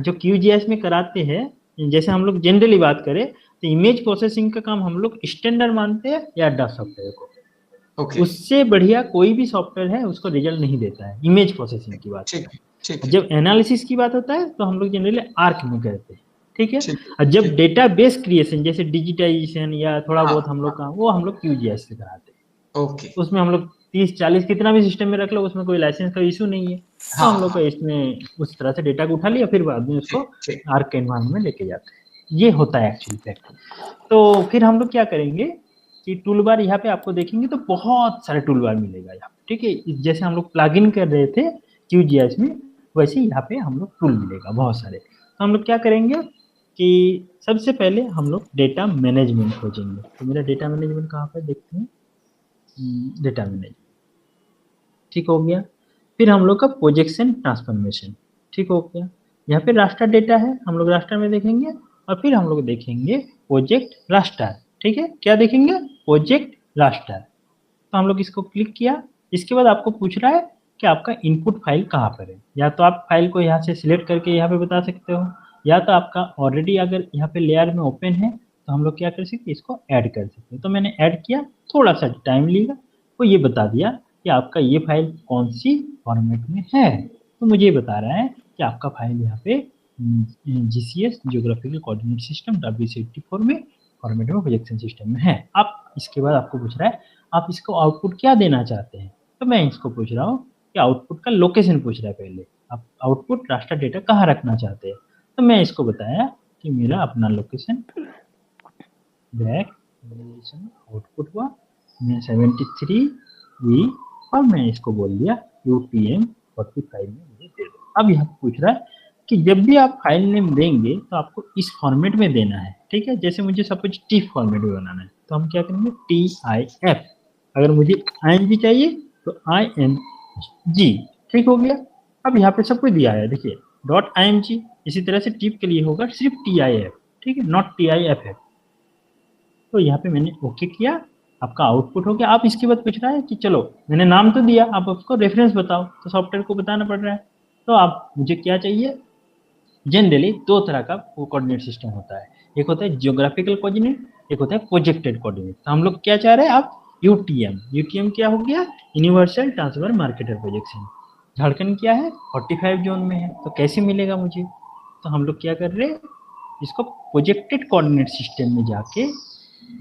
जो QGIS में कराते हैं, जैसे हम लोग जनरली बात करें तो इमेज प्रोसेसिंग का काम हम लोग स्टैंडर्ड मानते हैं या अड्डा सॉफ्टवेयर को, ओके, उससे बढ़िया कोई भी सॉफ्टवेयर है उसको रिजल्ट नहीं देता है, इमेज प्रोसेसिंग की बात ठीक, करें। ठीक है, जब एनालिसिस की बात होता है तो हम लोग जनरली आर्क में करते हैं। ठीक है, ठीक, और जब ठीक, डेटाबेस क्रिएशन जैसे डिजिटाइजेशन या थोड़ा हाँ, बहुत हम लोग का, वो हम लोग QGIS से कराते हैं। ओके, उसमें हम लोग 30-40 कितना भी सिस्टम में रख लो, उसमें कोई लाइसेंस का इशू नहीं है, तो हाँ, हम लोग का हाँ, इसमें उस तरह से डेटा को उठा लिया, फिर बाद में उसको ठीक, ठीक, आर्क के एनवायरनमेंट में लेके जाते हैं। ये होता है एक्चुअली फैक्ट। तो फिर हम लोग क्या करेंगे कि टूल बार यहाँ पे आपको देखेंगे तो बहुत सारे टूल बार मिलेगा यहाँ पे। ठीक है, जैसे हम लोग प्लग इन कर रहे थे QGIS में, वैसे यहाँ पे हम लोग टूल मिलेगा बहुत सारे। तो हम लोग क्या करेंगे कि सबसे पहले हम लोग डेटा मैनेजमेंट खोजेंगे। तो मेरा डेटा मैनेजमेंट कहाँ पर देखते हैं, डेटा मैनेजमेंट, ठीक हो गया। फिर हम लोग का प्रोजेक्शन ट्रांसफॉर्मेशन, ठीक हो गया। यहाँ पे रास्टर डेटा है, हम लोग रास्टर में देखेंगे, और फिर हम लोग देखेंगे प्रोजेक्ट रास्टर। ठीक है, क्या देखेंगे, प्रोजेक्ट रास्टर। तो हम लोग इसको क्लिक किया, इसके बाद आपको पूछ रहा है कि आपका इनपुट फाइल कहाँ पर है। या तो आप फाइल को यहाँ से सिलेक्ट करके यहाँ पे बता सकते हो, या तो आपका ऑलरेडी अगर यहाँ पे लेयर में ओपन है तो हम लोग क्या कर सकते हैं, इसको ऐड कर सकते हैं। तो मैंने ऐड किया, थोड़ा सा टाइम लिया, वो ये बता दिया कि आपका ये फाइल कौन सी फॉर्मेट में है। तो मुझे ये बता रहा है कि आपका फाइल यहाँ पे GCS geographical coordinate system WC84 में फॉर्मेट में प्रोजेक्शन सिस्टम में है। आप इसके बाद आपको पूछ रहा है आप इसको आउटपुट क्या देना चाहते हैं। तो मैं इसको पूछ रहा हूँ कि आउटपुट का लोकेशन पूछ रहा है, पहले आप आउटपुट रास्टर डेटा कहाँ रखना चाहते हैं। तो मैं इसको बताया कि मेरा अपना लोकेशन बैक आउटपुट हुआ मैं 73V, और मैं इसको बोल दिया UTM 45 में मुझे दे दो। अब यहाँ पूछ रहा है कि जब भी आप फाइल नेम देंगे तो आपको इस फॉर्मेट में देना है। ठीक है, जैसे मुझे सपोज TIFF फॉर्मेट में बनाना है तो हम क्या करेंगे, TIF। अगर मुझे IMG चाहिए तो IMG। ठीक हो गया। अब यहाँ पे सब कुछ दिया है, देखिए .img। इसी तरह से टिप के लिए होगा सिर्फ TIF, ठीक है, नॉट TIFF। तो यहाँ पे मैंने ओके किया, आपका आउटपुट हो गया। आप इसके बाद पूछ रहा है कि चलो मैंने नाम तो दिया, आप उसको रेफरेंस बताओ, तो सॉफ्टवेयर को बताना पड़ रहा है। तो आप मुझे क्या चाहिए, जनरली दो तरह का कोऑर्डिनेट सिस्टम होता है, एक होता है जियोग्राफिकल कोऑर्डिनेट, एक होता है प्रोजेक्टेड कोऑर्डिनेट। तो हम लोग क्या चाह रहे हैं, आप UTM क्या हो गया, universal transfer Mercator projection. Jharkhand क्या है 45 जोन में है, तो कैसे मिलेगा मुझे। तो हम लोग क्या कर रहे हैं, इसको प्रोजेक्टेड कोऑर्डिनेट सिस्टम में जाके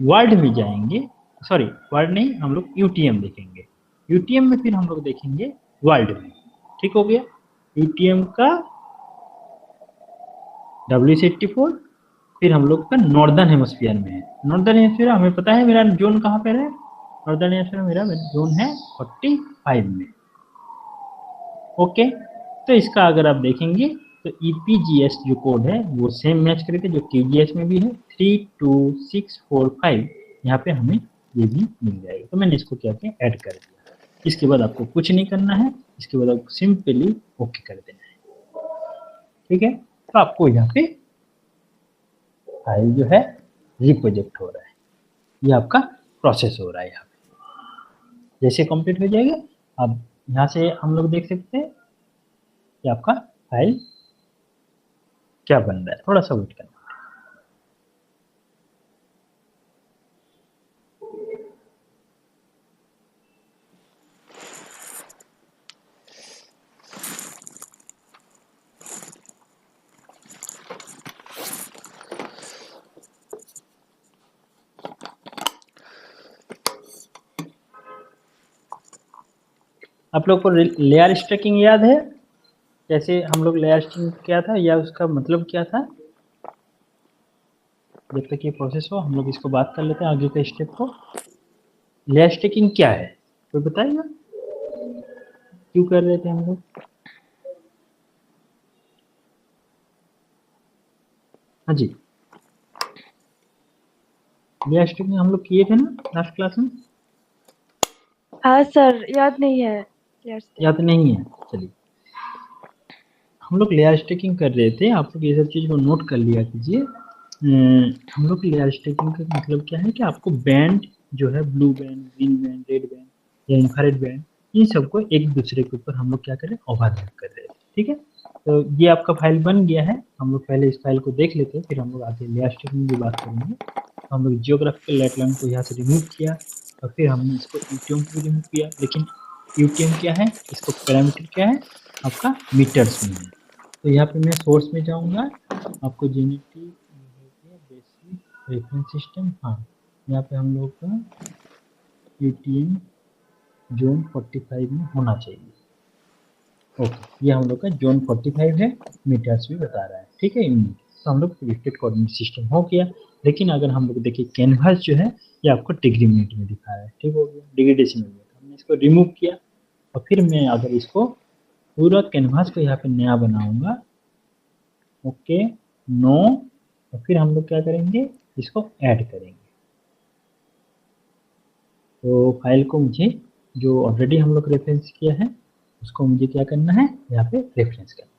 वर्ल्ड में जाएंगे, सॉरी वर्ल्ड नहीं, हम लोग UTM देखेंगे। UTM में फिर हम लोग देखेंगे वर्ल्ड में। ठीक हो गया, UTM का WC84, फिर हम लोग का नॉर्दर्न हेमस्फीयर में है। नॉर्दर्न हेमस्फीयर हमें पता है मेरा जोन कहाँ पर है, नॉर्दर्न हेमस्फीयर मेरा जोन है 45 में। ओके, तो इसका अगर आप देखेंगे तो EPGS जो कोड है वो सेम मैच करेगा जो QGIS में भी है, 32645। यहाँ पे हमें ये भी मिल जाएगा। तो मैंने इसको क्या किया, ऐड कर दिया। इसके बाद आपको कुछ नहीं करना है, इसके बाद आपको सिंपली ओके कर देना है। ठीक है। तो आपको यहाँ पे फाइल जो है रिप्रोजेक्ट हो रहा है, ये आपका प्रोसेस हो रहा है यहाँ पे। जैसे कंप्लीट हो जाएगा, अब यहाँ से हम लोग देख सकते हैं कि आपका फाइल क्या बन रहा है। थोड़ा सा वेट करना। आप लोग को लेयर स्टैकिंग याद है? कैसे हम लोग लेयर स्टैकिंग किया था या उसका मतलब क्या था? जब तक ये प्रोसेस हो हम लोग इसको बात कर लेते हैं आगे के स्टेप को। लेयर स्टैकिंग क्या है, कोई बताएगा क्यों कर रहे थे हम लोग? हाँ जी, लेयर स्टैकिंग हम लोग किए थे ना लास्ट क्लास में? हाँ सर, याद नहीं है। याद नहीं है? चलिए, हम लोग लेयर स्टैकिंग कर रहे थे, आप लोग ये सब चीज़ को नोट कर लिया कीजिए। हम लोग लेयर स्टैकिंग का मतलब क्या है कि आपको बैंड जो है, blue band, green band, red band या इंफ्रारेड बैंड, इन सबको एक दूसरे के ऊपर हम लोग क्या कर रहे हैं, ओवरलैप कर रहे हैं। ठीक है, तो ये आपका फाइल बन गया है। हम लोग पहले इस फाइल को देख लेते हैं, फिर हम लोग आगे लेयर स्टैकिंग की बात करेंगे। तो हम लोग जियोग्राफिकल लेटलाइन को यहाँ से रिमूव किया और फिर हमने इसको यूटीएम को रिमूव किया। लेकिन यूटीएम क्या है, इसको पैरामीटर क्या है आपका, मीटर्स में है। तो यहाँ पे मैं सोर्स में जाऊँगा, आपको जेनेटिव बेसिक रेफरेंस सिस्टम, हाँ यहाँ पे हम लोग का यूटीएम जोन 45 में होना चाहिए। ओके, ये हम लोग का जोन 45 है, मीटर्स भी बता रहा है। ठीक है, यूनिट। तो हम लोग प्रिडिक्टेड कोऑर्डिनेट सिस्टम हो गया। लेकिन अगर हम लोग देखिए कैनवास जो है ये आपको डिग्री मिनट में दिखा रहा है। ठीक हो गया, डिग्री डेसिमल में। हमने इसको रिमूव किया और फिर मैं अगर इसको पूरा कैनवास को यहाँ पे नया बनाऊंगा, ओके, नो, और फिर हम लोग क्या करेंगे, इसको ऐड करेंगे। तो फाइल को मुझे जो ऑलरेडी हम लोग रेफरेंस किया है उसको मुझे क्या करना है, यहाँ पे रेफरेंस करना है।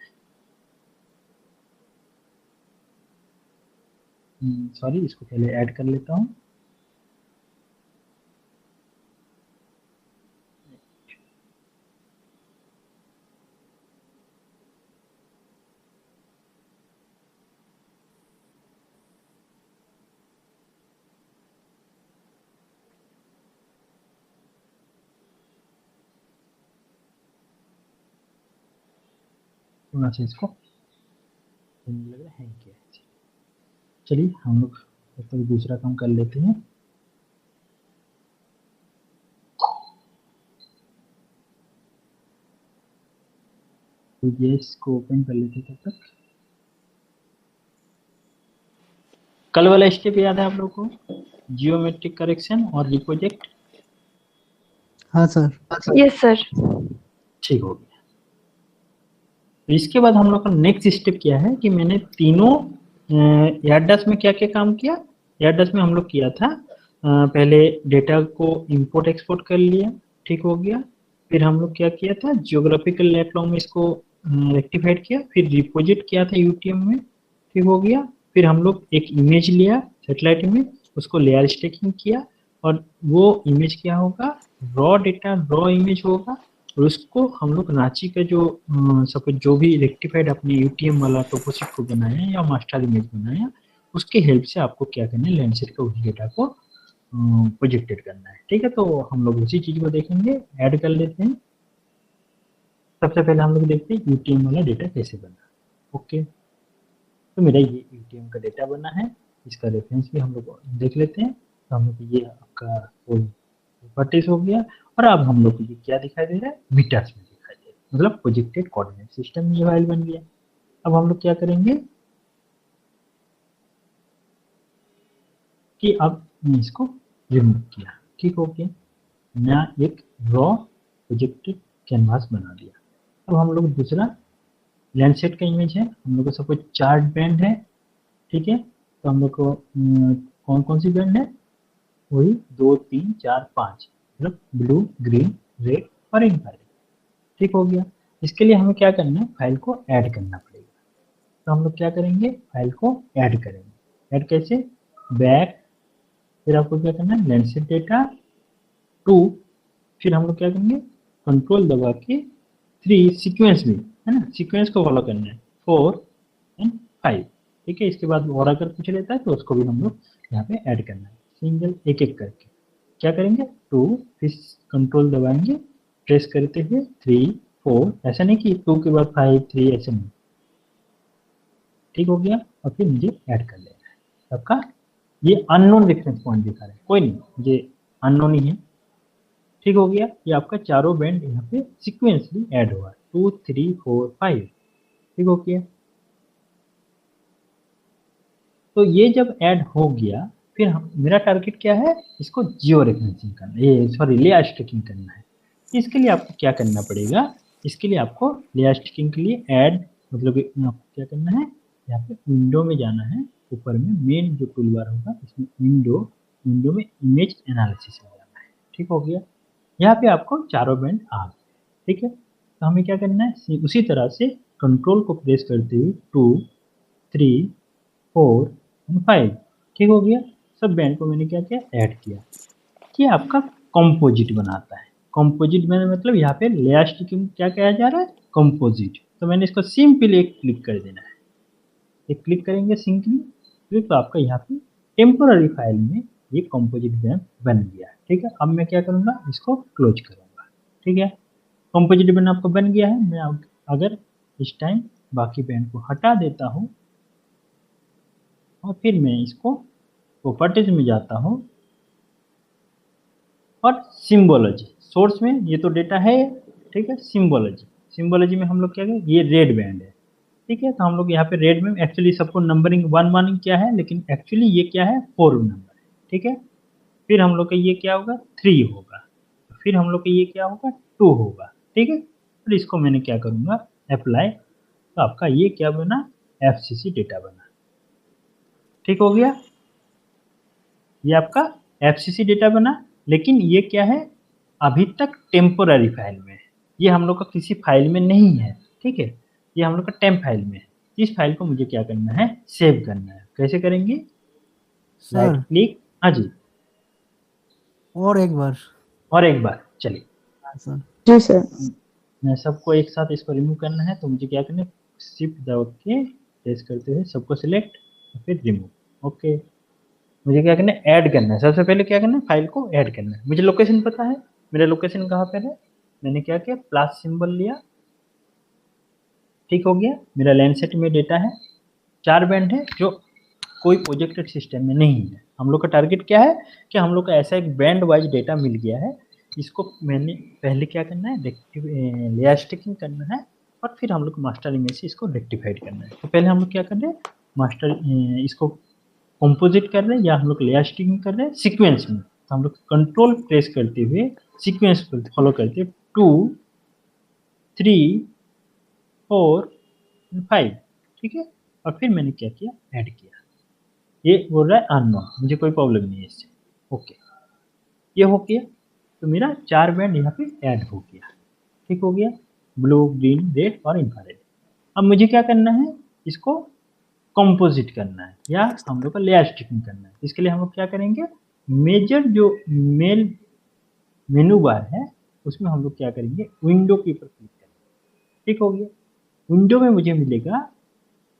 सॉरी, इसको पहले ऐड कर लेता हूँ। थोड़ा सा इसको लग रहा है क्या। चलिए हम लोग तब तक दूसरा काम कर लेते हैं। तो ये इसको ओपन कर लेते हैं तब तक। कल वाला स्टेप याद है आप लोगों को, जियोमेट्रिक करेक्शन और रिप्रोजेक्ट? हाँ सर। Yes sir. ठीक हो गया। तो इसके बाद हम लोग का नेक्स्ट स्टेप क्या है कि मैंने तीनों यारडस में क्या क्या काम किया। यारडस में हम लोग किया था पहले डेटा को इंपोर्ट एक्सपोर्ट कर लिया, ठीक हो गया। फिर हम लोग क्या किया था, जियोग्राफिकल नेटलॉग में इसको रेक्टिफाइड किया, फिर रिपोजिट किया था यूटीएम में, ठीक हो गया। फिर हम लोग एक इमेज लिया सेटेलाइट में, उसको लेयर स्टैकिंग किया और वो इमेज क्या होगा, रॉ डेटा, रॉ इमेज होगा। और उसको हम लोग रांची का जो सपोज जो भी रेक्टिफाइड अपने यूटीएम वाला टोपोशिप को बनाया या मास्टर इमेज बनाया, उसके हेल्प से आपको क्या करना है, लैंडसेट का उस डेटा को प्रोजेक्टेड करना है। ठीक है, तो हम लोग उसी चीज को देखेंगे, ऐड कर लेते हैं। सबसे पहले हम लोग देखते हैं यूटीएम वाला डेटा कैसे बना। ओके, तो मेरा ये यूटीएम का डेटा बना है, इसका रेफरेंस भी हम लोग देख लेते हैं। तो हम लोग ये आपका प्रॉपर्टीज हो गया और अब हम लोग को ये क्या दिखाई दे रहा है, मीटर्स में दिखाई दे रहा है, मतलब प्रोजेक्टेड कोऑर्डिनेट सिस्टम ये फाइल बन गया। अब हम लोग क्या करेंगे कि अब मैं इसको रिमूव किया, ठीक हो गया, नया एक रॉ प्रोजेक्टेड कैनवास बना दिया। अब हम लोग दूसरा लैंडसेट का इमेज है, हम लोग को सपोज चार्ट बैंड है, ठीक है। तो हम लोग को कौन कौन सी बैंड है, वही 2 3 4 5, मतलब ब्लू, ग्रीन, रेड और इंफ्रारेड, ठीक हो गया। इसके लिए हमें क्या करना है, फाइल को ऐड करना पड़ेगा। तो हम लोग क्या करेंगे, फाइल को ऐड करेंगे। ऐड कैसे, बैक, फिर आपको क्या करना है, लैंडसेट डेटा टू, फिर हम लोग क्या करेंगे, कंट्रोल दबा के 3 सीक्वेंस में, है ना, सीक्वेंस को फॉलो करना है 4 एंड 5, ठीक है। इसके बाद और अगर कुछ रहता है तो उसको भी हम लोग यहाँ पे ऐड करना है, सिंगल एक एक करके क्या करेंगे, 2, फिर कंट्रोल दबाएंगे प्रेस करते हुए 3 4, ऐसा नहीं कि 2 के बाद 5 3, ऐसे नहीं, ठीक हो गया। और फिर मुझे ऐड कर लेना है आपका, ये अननोन रेफरेंस पॉइंट दिखा रहा है, कोई नहीं, मुझे अननोन ही है, ठीक हो गया। ये आपका चारों बैंड यहाँ पे सीक्वेंसली ऐड हुआ, 2 3 4 5, ठीक हो गया। तो ये जब ऐड हो गया, फिर मेरा टारगेट क्या है, इसको जियो रेफरेंसिंग करना, ये सॉरी लेयर स्टिकिंग करना है। इसके लिए आपको क्या करना पड़ेगा, इसके लिए आपको लेयर स्टिकिंग के लिए ऐड, मतलब आपको क्या करना है, यहाँ पे विंडो में जाना है, ऊपर में मेन जो टूल बार होगा इसमें विंडो में इमेज एनालिसिस में जाना है, ठीक हो गया। यहाँ पे आपको चारों बैंड आ गए, ठीक है। तो हमें क्या करना है, उसी तरह से कंट्रोल को प्रेस करते हुए 2 3 4 एंड 5, ठीक हो गया। सब बैंड को मैंने क्या किया, ऐड किया। ये आपका कंपोजिट बनाता है। कंपोजिट में मतलब यहाँ पे लेयर स्टिकिंग क्या कहा जा रहा है, कंपोजिट। तो मैंने इसको सिंपली एक क्लिक कर देना है, एक क्लिक करेंगे सिंपली, तो आपका यहाँ पे टेम्पोररी फाइल में ये कंपोजिट बैंड बन गया है, ठीक है। अब मैं क्या करूँगा, इसको क्लोज करूँगा, ठीक है। कंपोजिट बैंड आपको बन गया है। मैं अगर इस टाइम बाकी बैंड को हटा देता हूँ और फिर मैं इसको प्रॉपर्टीज में जाता हूँ और सिम्बोलॉजी, सोर्स में ये तो डेटा है, ठीक है। सिम्बोलॉजी में हम लोग क्या करें, ये रेड बैंड है, ठीक है। तो हम लोग यहाँ पे रेड में एक्चुअली सबको नंबरिंग 1 क्या है, लेकिन एक्चुअली ये क्या है, 4 नंबर है, ठीक है। फिर हम लोग का ये क्या होगा, 3 होगा, फिर हम लोग का ये क्या होगा, 2 होगा, ठीक है। फिर इसको मैंने क्या करूँगा, अप्लाई, तो आपका ये क्या बना, FCC डेटा बना, ठीक हो गया। ये आपका FCC डेटा बना, लेकिन ये क्या है, अभी तक टेम्पोररी फाइल में है, ये हम लोग का किसी फाइल में नहीं है, ठीक है। ये हम लोग का टेम्प फाइल में है। इस फाइल को मुझे क्या करना है, सेव करना है। कैसे करेंगे, राइट सर क्लिक, हाँ जी, और एक बार चलिए। हाँ सर। जी सर। मैं सबको एक साथ इसको रिमूव करना है, तो मुझे क्या करना है, शिफ्ट दबा के प्रेस करते हुए सबको सिलेक्ट और फिर रिमूव, ओके। मुझे क्या करना है, ऐड करना है। सबसे पहले क्या करना है, फाइल को ऐड करना है। मुझे लोकेशन पता है, मेरा लोकेशन कहाँ पर है, मैंने क्या किया, प्लस सिंबल लिया, ठीक हो गया। मेरा लैंडसेट में डेटा है, 4 बैंड है जो कोई प्रोजेक्टेड सिस्टम में नहीं है। हम लोग का टारगेट क्या है कि हम लोग का ऐसा एक बैंड वाइज डेटा मिल गया है, इसको मैंने पहले क्या करना है, लेयर स्टिकिंग करना है और फिर हम लोग मास्टर इमेज से इसको रेक्टिफाइड करना है। तो पहले हम लोग क्या कर रहे हैं, मास्टर इसको कंपोजिट कर रहे हैं या हम लोग लेयर स्टिकिंग कर रहे हैं सीक्वेंस में। तो हम लोग कंट्रोल प्रेस करते हुए सीक्वेंस को फॉलो करते हुए 2 3 4 5, ठीक है। और फिर मैंने क्या किया, ऐड किया। ये बोल रहा है अननोन, मुझे कोई प्रॉब्लम नहीं है इससे, ओके। ये हो गया, तो मेरा 4 बैंड यहाँ पे ऐड हो गया, ठीक हो गया, ब्लू ग्रीन रेड और इंफ्रारेड। अब मुझे क्या करना है, इसको कंपोजिट करना है या हम लोग का लेयर स्टिकिंग करना है। इसके लिए हम लोग क्या करेंगे, मेजर जो मेनू बार है उसमें हम लोग क्या करेंगे, विंडो के ऊपर क्लिक करेंगे, ठीक हो गया। विंडो में मुझे मिलेगा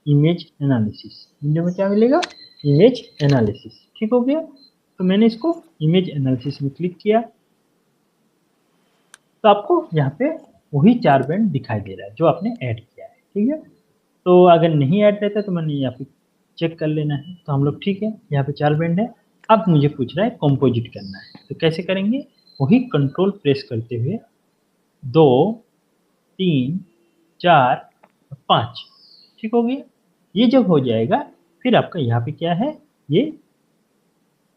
इमेज एनालिसिस, विंडो में क्या मिलेगा, इमेज एनालिसिस, ठीक हो गया। तो मैंने इसको इमेज एनालिसिस में क्लिक किया, तो आपको यहाँ पे वही 4 बैंड दिखाई दे रहा है जो आपने ऐड किया है, ठीक है। तो अगर नहीं ऐड रहता तो मैंने यहाँ पे चेक कर लेना है। तो हम लोग ठीक है, यहाँ पे 4 बैंड है। अब मुझे पूछ रहा है कंपोजिट करना है, तो कैसे करेंगे, वही कंट्रोल प्रेस करते हुए 2 3 4 5, ठीक हो गया। ये जब हो जाएगा फिर आपका यहाँ पे क्या है, ये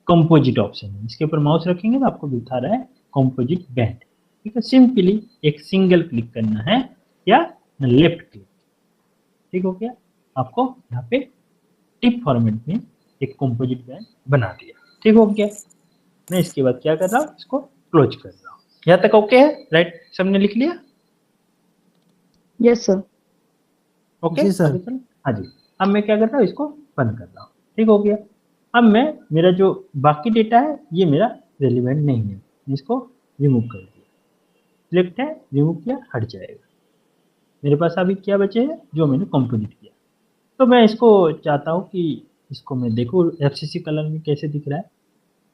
कंपोजिट ऑप्शन है, इसके ऊपर माउस रखेंगे तो आपको दिखा रहा है कंपोजिट बैंड, ठीक है। सिंपली एक सिंगल क्लिक करना है या लेफ्ट क्लिक, ठीक हो गया। आपको यहाँ पे टिप फॉर्मेट में एक कंपोजिट बैंड बना दिया, ठीक हो गया। मैं इसके बाद क्या कर रहा हूँ, इसको क्लोज कर रहा हूँ। यहाँ तक ओके है, राइट, सबने लिख लिया, यस सर। ओके जी सर। हाँ जी, अब मैं क्या कर रहा हूँ, इसको बंद कर रहा हूँ। ठीक हो गया। अब मैं मेरा जो बाकी डेटा है ये मेरा रेलिवेंट नहीं है, इसको रिमूव कर दिया। सिलेक्ट है, रिमूव किया, हट जाएगा। मेरे पास अभी क्या बचे हैं, जो मैंने कंपोजिट किया। तो मैं इसको चाहता हूँ कि इसको मैं देखूँ एफसीसी कलर में कैसे दिख रहा है।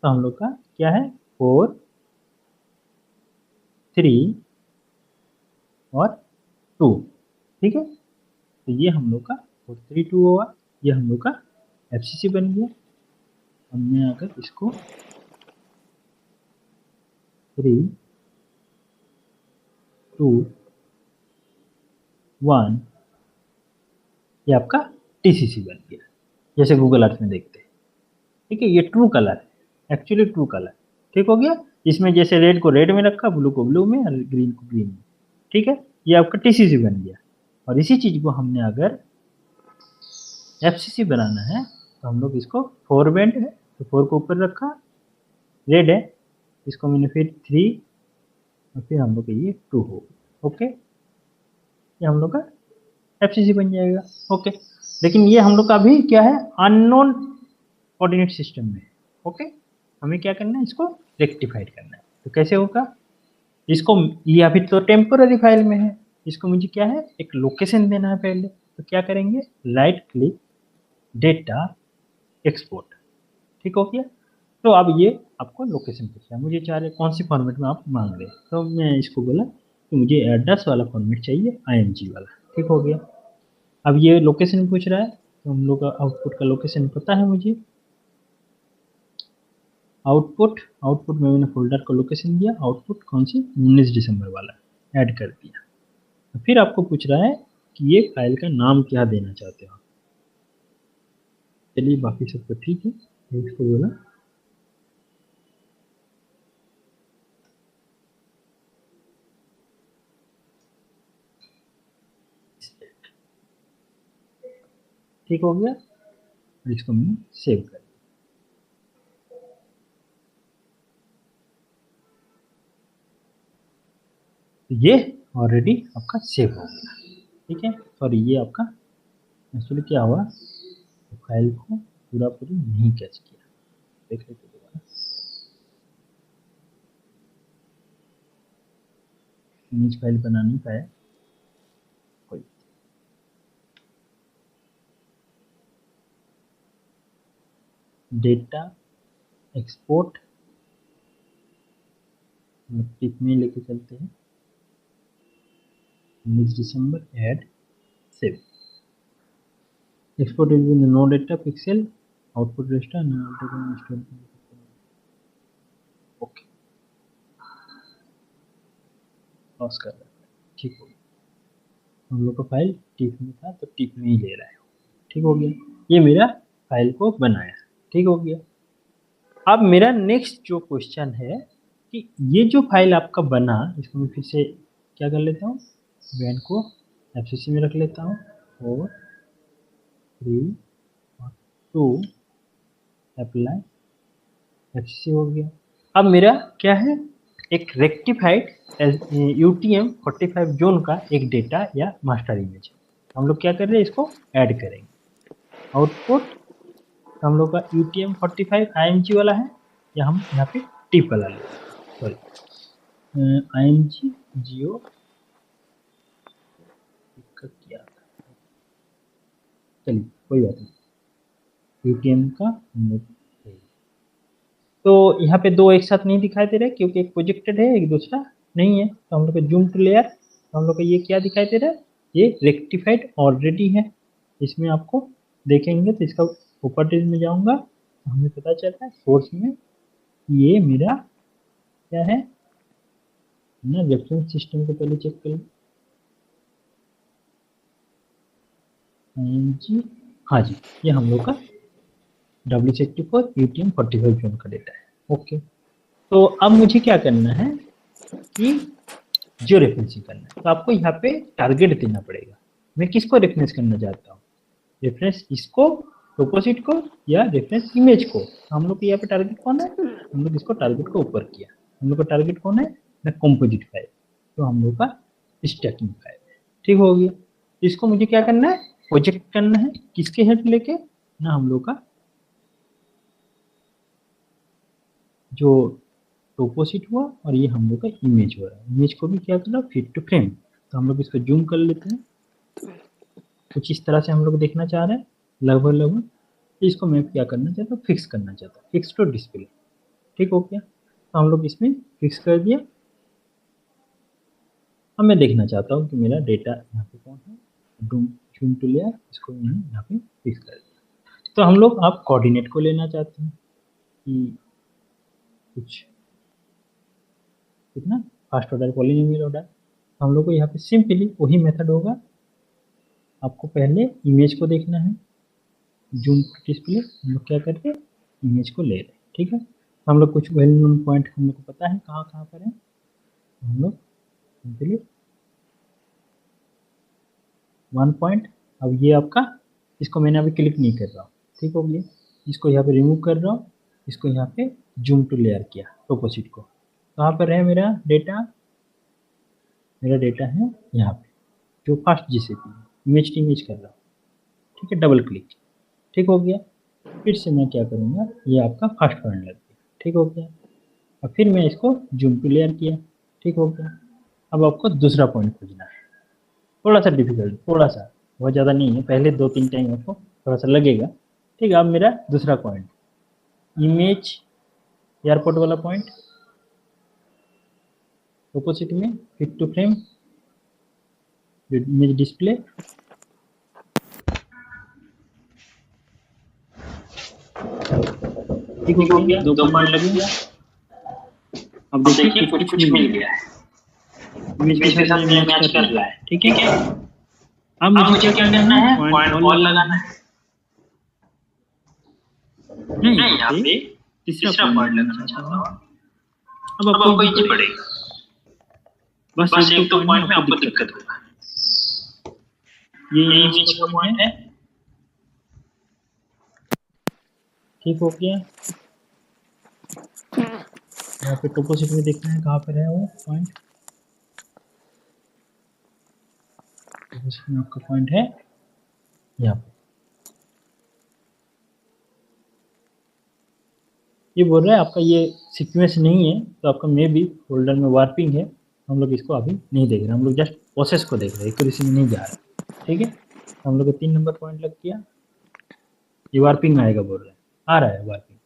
तो हम लोग का क्या है, 4, 3 और 2। ठीक है, तो ये हम लोग का 4, 3, 2 हुआ, ये हम लोग का एफसीसी बन गया। अब मैं अगर इसको 3, 2, 1, ये आपका टीसीसी बन गया, जैसे गूगल अर्थ में देखते हैं। ठीक है, ये ट्रू कलर है, एक्चुअली ट्रू कलर। ठीक हो गया। इसमें जैसे रेड को रेड में रखा, ब्लू को ब्लू में और ग्रीन को ग्रीन में। ठीक है, ये आपका टीसीसी बन गया। और इसी चीज को हमने अगर एफसीसी बनाना है तो हम लोग इसको 4 बैंड है तो 4 को ऊपर रखा, रेड है, इसको मैंने फिर 3 और फिर हम लोग का ये 2 हो। ओके, ये हम लोग का एफसीसी बन जाएगा। ओके, लेकिन ये हम लोग का अभी क्या है, अननोन कोऑर्डिनेट सिस्टम में। ओके, हमें क्या करना है, इसको रेक्टिफाइड करना है। तो कैसे होगा, इसको, ये अभी तो टेम्पोररी फाइल में है, इसको मुझे क्या है, एक लोकेशन देना है पहले। तो क्या करेंगे, राइट क्लिक, डेटा, एक्सपोर्ट। ठीक हो गया। तो अब ये आपको लोकेशन पूछ रहा है, मुझे चाह रहे कौन सी फॉर्मेट में आप मांग रहे हैं। तो मैं इसको बोला कि मुझे एड्रेस वाला फॉर्मेट चाहिए, IMG वाला। ठीक हो गया। अब ये लोकेशन पूछ रहा है, तो हम लोग का आउटपुट का लोकेशन पता है मुझे। आउटपुट में मैंने फोल्डर का लोकेशन दिया, आउटपुट कौन सी, 19 दिसंबर वाला ऐड कर दिया। तो फिर आपको पूछ रहा है कि ये फाइल का नाम क्या देना चाहते हो। चलिए, बाकी सब तो ठीक है। इसको बोला ठीक हो गया, इसको मैंने सेव कर दिया। तो ये ऑलरेडी आपका सेव हो गया। ठीक है, और ये आपका एक्चुअली क्या हुआ, फाइल को पूरी नहीं कैच किया। देख लेते दोबारा, इमेज फाइल बना नहीं पाया कोई। डेटा, एक्सपोर्ट, टिप में लेके चलते हैं, 19 दिसंबर, add, save. Export will be no data pixel, output register, okay, loss कर रहा है। ठीक हो गया, हम लोग का फाइल टिप में था तो टिप में ही ले रहा है। ठीक हो गया, ये मेरा फाइल को बनाया। ठीक हो गया। अब मेरा नेक्स्ट जो क्वेश्चन है कि ये जो फाइल आपका बना, इसको मैं फिर से क्या कर लेता हूँ, वैन को एफसीसी में रख लेता हूँ, 4, 3 और 2, अप्लाई, एफसीसी हो गया। अब मेरा क्या है, एक रेक्टिफाइड UTM 45 जोन का एक डेटा या मास्टर इमेज है। हम लोग क्या कर रहे हैं, इसको ऐड करेंगे। आउटपुट हम लोग का UTM 45 IMG वाला है, या हम यहाँ पे टिप वाला ले, सॉरी IMG जियो किया था, चलिए कोई बात नहीं, UTM का हम लोग। तो यहाँ पे दो एक साथ नहीं दिखाई दे रहे क्योंकि एक प्रोजेक्टेड है, एक दूसरा नहीं है। तो हम लोग का जूम टू लेयर, तो हम लोग का ये क्या दिखाई दे रहा है, ये रेक्टिफाइड ऑलरेडी है। इसमें आपको देखेंगे तो इसका प्रॉपर्टीज में जाऊंगा तो हमें पता चलता है सोर्स में ये मेरा क्या है ना, रेफरेंस सिस्टम को पहले चेक कर लो। जी हाँ जी, ये हम लोग का W64 UTM 45 जोन का डेटा है। ओके, तो अब मुझे क्या करना है कि जो रेफरेंसिंग करना है, तो आपको यहाँ पे टारगेट देना पड़ेगा। मैं किसको रेफरेंस करना चाहता हूँ, रेफरेंस इसको, प्रोपोजिट को, या रेफरेंस इमेज को। तो हम लोग के यहाँ पे टारगेट कौन है, हम लोग इसको टारगेट को ऊपर किया। हम लोग का टारगेट कौन है ना, कंपोजिट फाइल, तो हम लोग का स्टैकिंग फाइल है। ठीक हो गया, इसको मुझे क्या करना है, प्रोजेक्ट करना है किसके हेड लेके ना, हम लोग का जो टोपोशीट हुआ और ये हम लोग का इमेज हो रहा है। इमेज को भी क्या करना, फिट टू फ्रेम। तो हम लोग इसको जूम कर लेते हैं, कुछ इस तरह से हम लोग देखना चाह रहे हैं लगभग लगभग। इसको मैं क्या करना चाहता हूँ, फिक्स करना चाहता हूँ, फिक्स टू डिस्प्ले। ठीक हो गया, तो हम लोग इसमें फिक्स कर दिया। अब मैं देखना चाहता हूँ कि मेरा डेटा यहाँ पे कौन है, जूम टू लेयर, इसको मैंने यहाँ पे फिक्स कर दिया। तो हम लोग आप कोऑर्डिनेट को लेना चाहते हैं कि कुछ कितना फर्स्ट ऑर्डर पॉलिनोमियल ऑर्डर, तो हम लोग को यहाँ पे सिंपली वही मेथड होगा। आपको पहले इमेज को देखना है, जूम टू डिस्प्ले, हम लोग क्या करते हैं इमेज को ले रहे हैं। ठीक है, हम लोग कुछ वेल नोन पॉइंट हम लोग को पता है कहाँ कहाँ पर है, हम लोग सिंपली 1 पॉइंट। अब ये आपका, इसको मैंने अभी क्लिक नहीं कर रहा हूँ, ठीक हो गया। इसको यहाँ पे रिमूव कर रहा हूँ, इसको यहाँ पे जूम टू लेयर किया टोपोशीट को। कहाँ पर है मेरा डेटा, मेरा डेटा है यहाँ पे जो फर्स्ट जीसीपी है, इमेज टू इमेज कर रहा हूँ। ठीक है, डबल क्लिक, ठीक हो गया। फिर से मैं क्या करूँगा, ये आपका फर्स्ट पॉइंट लग गया, ठीक हो गया। और फिर मैं इसको जूम टू लेयर किया, ठीक हो गया। अब आपको दूसरा पॉइंट खोजना है, थोड़ा सा डिफिकल्ट, थोड़ा सा, बहुत ज़्यादा नहीं है, पहले 2-3 टाइम आपको थोड़ा सा लगेगा। ठीक है, अब मेरा दूसरा पॉइंट इमेज एयरपोर्ट वाला पॉइंट, ऑपोजिट में fit to frame image display. ठीक हो गया, 2 पॉइंट लग गया। अब देखिए कुछ कुछ मिल गया है, इमेज के साथ मैच कर रहा है। ठीक है, अब मुझे क्या करना है, पॉइंट ऑल लगाना है। नहीं, यहाँ पे तीसरा पॉइंट लगाना चाहता हूँ। अब आपको इजी पड़ेगा, बस एक तो पॉइंट में आपको दिक्कत होगा। ये इमेज का पॉइंट है, ठीक हो गया। यहाँ पे टोपोशीट में देखना है कहाँ पर है वो पॉइंट, टोपोशीट में आपका पॉइंट है यहाँ पे। ये बोल रहा है आपका ये सीक्वेंस नहीं है, तो आपका मे भी फोल्डर में वार्पिंग है। हम लोग इसको अभी नहीं देख रहे, हम लोग जस्ट प्रोसेस को देख रहे हैं, एक्यूरेसी में नहीं जा रहा। ठीक है, हम लोग को 3 नंबर पॉइंट लग गया, ये वार्पिंग आएगा बोल रहे हैं, आ रहा है वार्पिंग,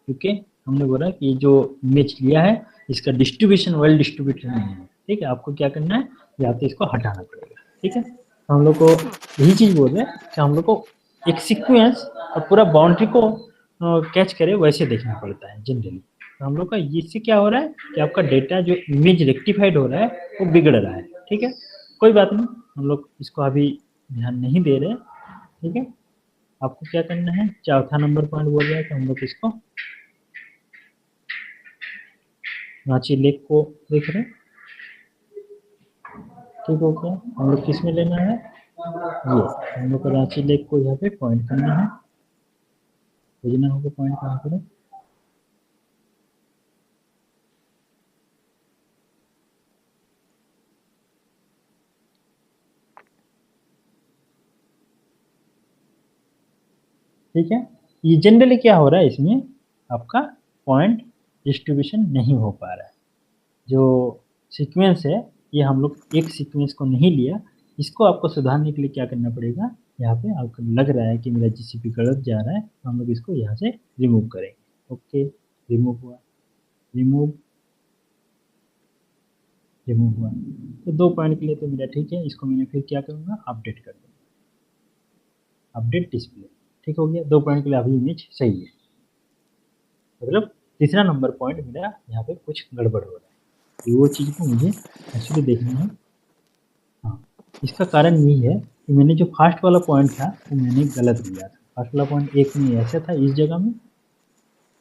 क्योंकि हमने बोला कि जो इमेज लिया है इसका डिस्ट्रीब्यूशन वेल डिस्ट्रीब्यूटेड नहीं है। ठीक है, आपको क्या करना है, या तो इसको हटाना पड़ेगा। ठीक है, तो हम लोग को यही चीज़ बोल रहे हैं कि हम लोग को एक सीक्वेंस और पूरा बाउंड्री को कैच करे वैसे देखना पड़ता है जनरली। तो हम लोग का इससे क्या हो रहा है कि आपका डेटा जो इमेज रेक्टिफाइड हो रहा है वो बिगड़ रहा है। ठीक है, कोई बात नहीं, हम लोग इसको अभी ध्यान नहीं दे रहे। ठीक है, आपको क्या करना है, चौथा नंबर पॉइंट बोल रहा है कि हम लोग इसको रांची लेक को देख रहे हैं। ठीक हो गया, हम लोग किस में लेना है, ये हम लोग को रांची लेक को यहाँ पे पॉइंट करना है, खोजना होगा पॉइंट कहाँ पर है। ठीक है, ये जनरली क्या हो रहा है, इसमें आपका पॉइंट डिस्ट्रीब्यूशन नहीं हो पा रहा है। जो सीक्वेंस है ये हम लोग एक सीक्वेंस को नहीं लिया, इसको आपको सुधारने के लिए क्या करना पड़ेगा, यहाँ पे आपको लग रहा है कि मेरा जीसीपी गलत जा रहा है, तो हम लोग इसको यहाँ से रिमूव करेंगे। ओके, रिमूव हुआ, रिमूव रिमूव हुआ, तो 2 पॉइंट के लिए तो मेरा ठीक है। इसको मैंने फिर क्या करूँगा, अपडेट कर दूँगा, अपडेट डिस्प्ले। ठीक हो गया, 2 पॉइंट के लिए अभी इमेज सही है, मतलब तीसरा नंबर पॉइंट मेरा यहाँ पे कुछ गड़बड़ हो रहा है, तो वो चीज़ को मुझे एक्चुअली देखना है। हाँ, इसका कारण यही है कि मैंने जो फर्स्ट वाला पॉइंट था वो मैंने गलत लिया था। फर्स्ट वाला पॉइंट एक में ऐसा था इस जगह में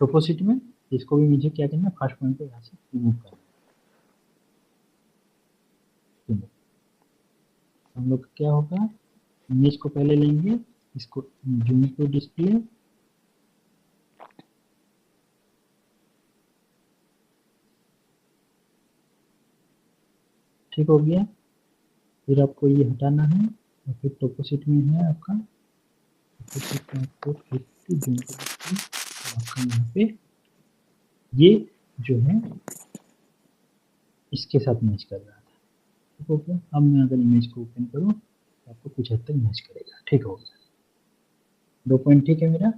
टोपोशीट में, इसको भी मुझे क्या करना है, फर्स्ट पॉइंट को यहाँ से रिमूव करना है। हम लोग क्या होगा, इमेज को पहले लेंगे, इसको जूम टू डिस्प्ले, ठीक हो गया। फिर आपको ये हटाना है और फिर टोपोसिट में है आपका टोपोसिट में आपको 50 जून को देखिए आपका यहाँ पे ये जो है इसके साथ मैच कर रहा था। ठीक हो गया। अब मैं अगर इमेज को ओपन करूँ तो आपको कुछ हद तक मैच करेगा। ठीक हो गया। 2 पॉइंट ठीक है मेरा।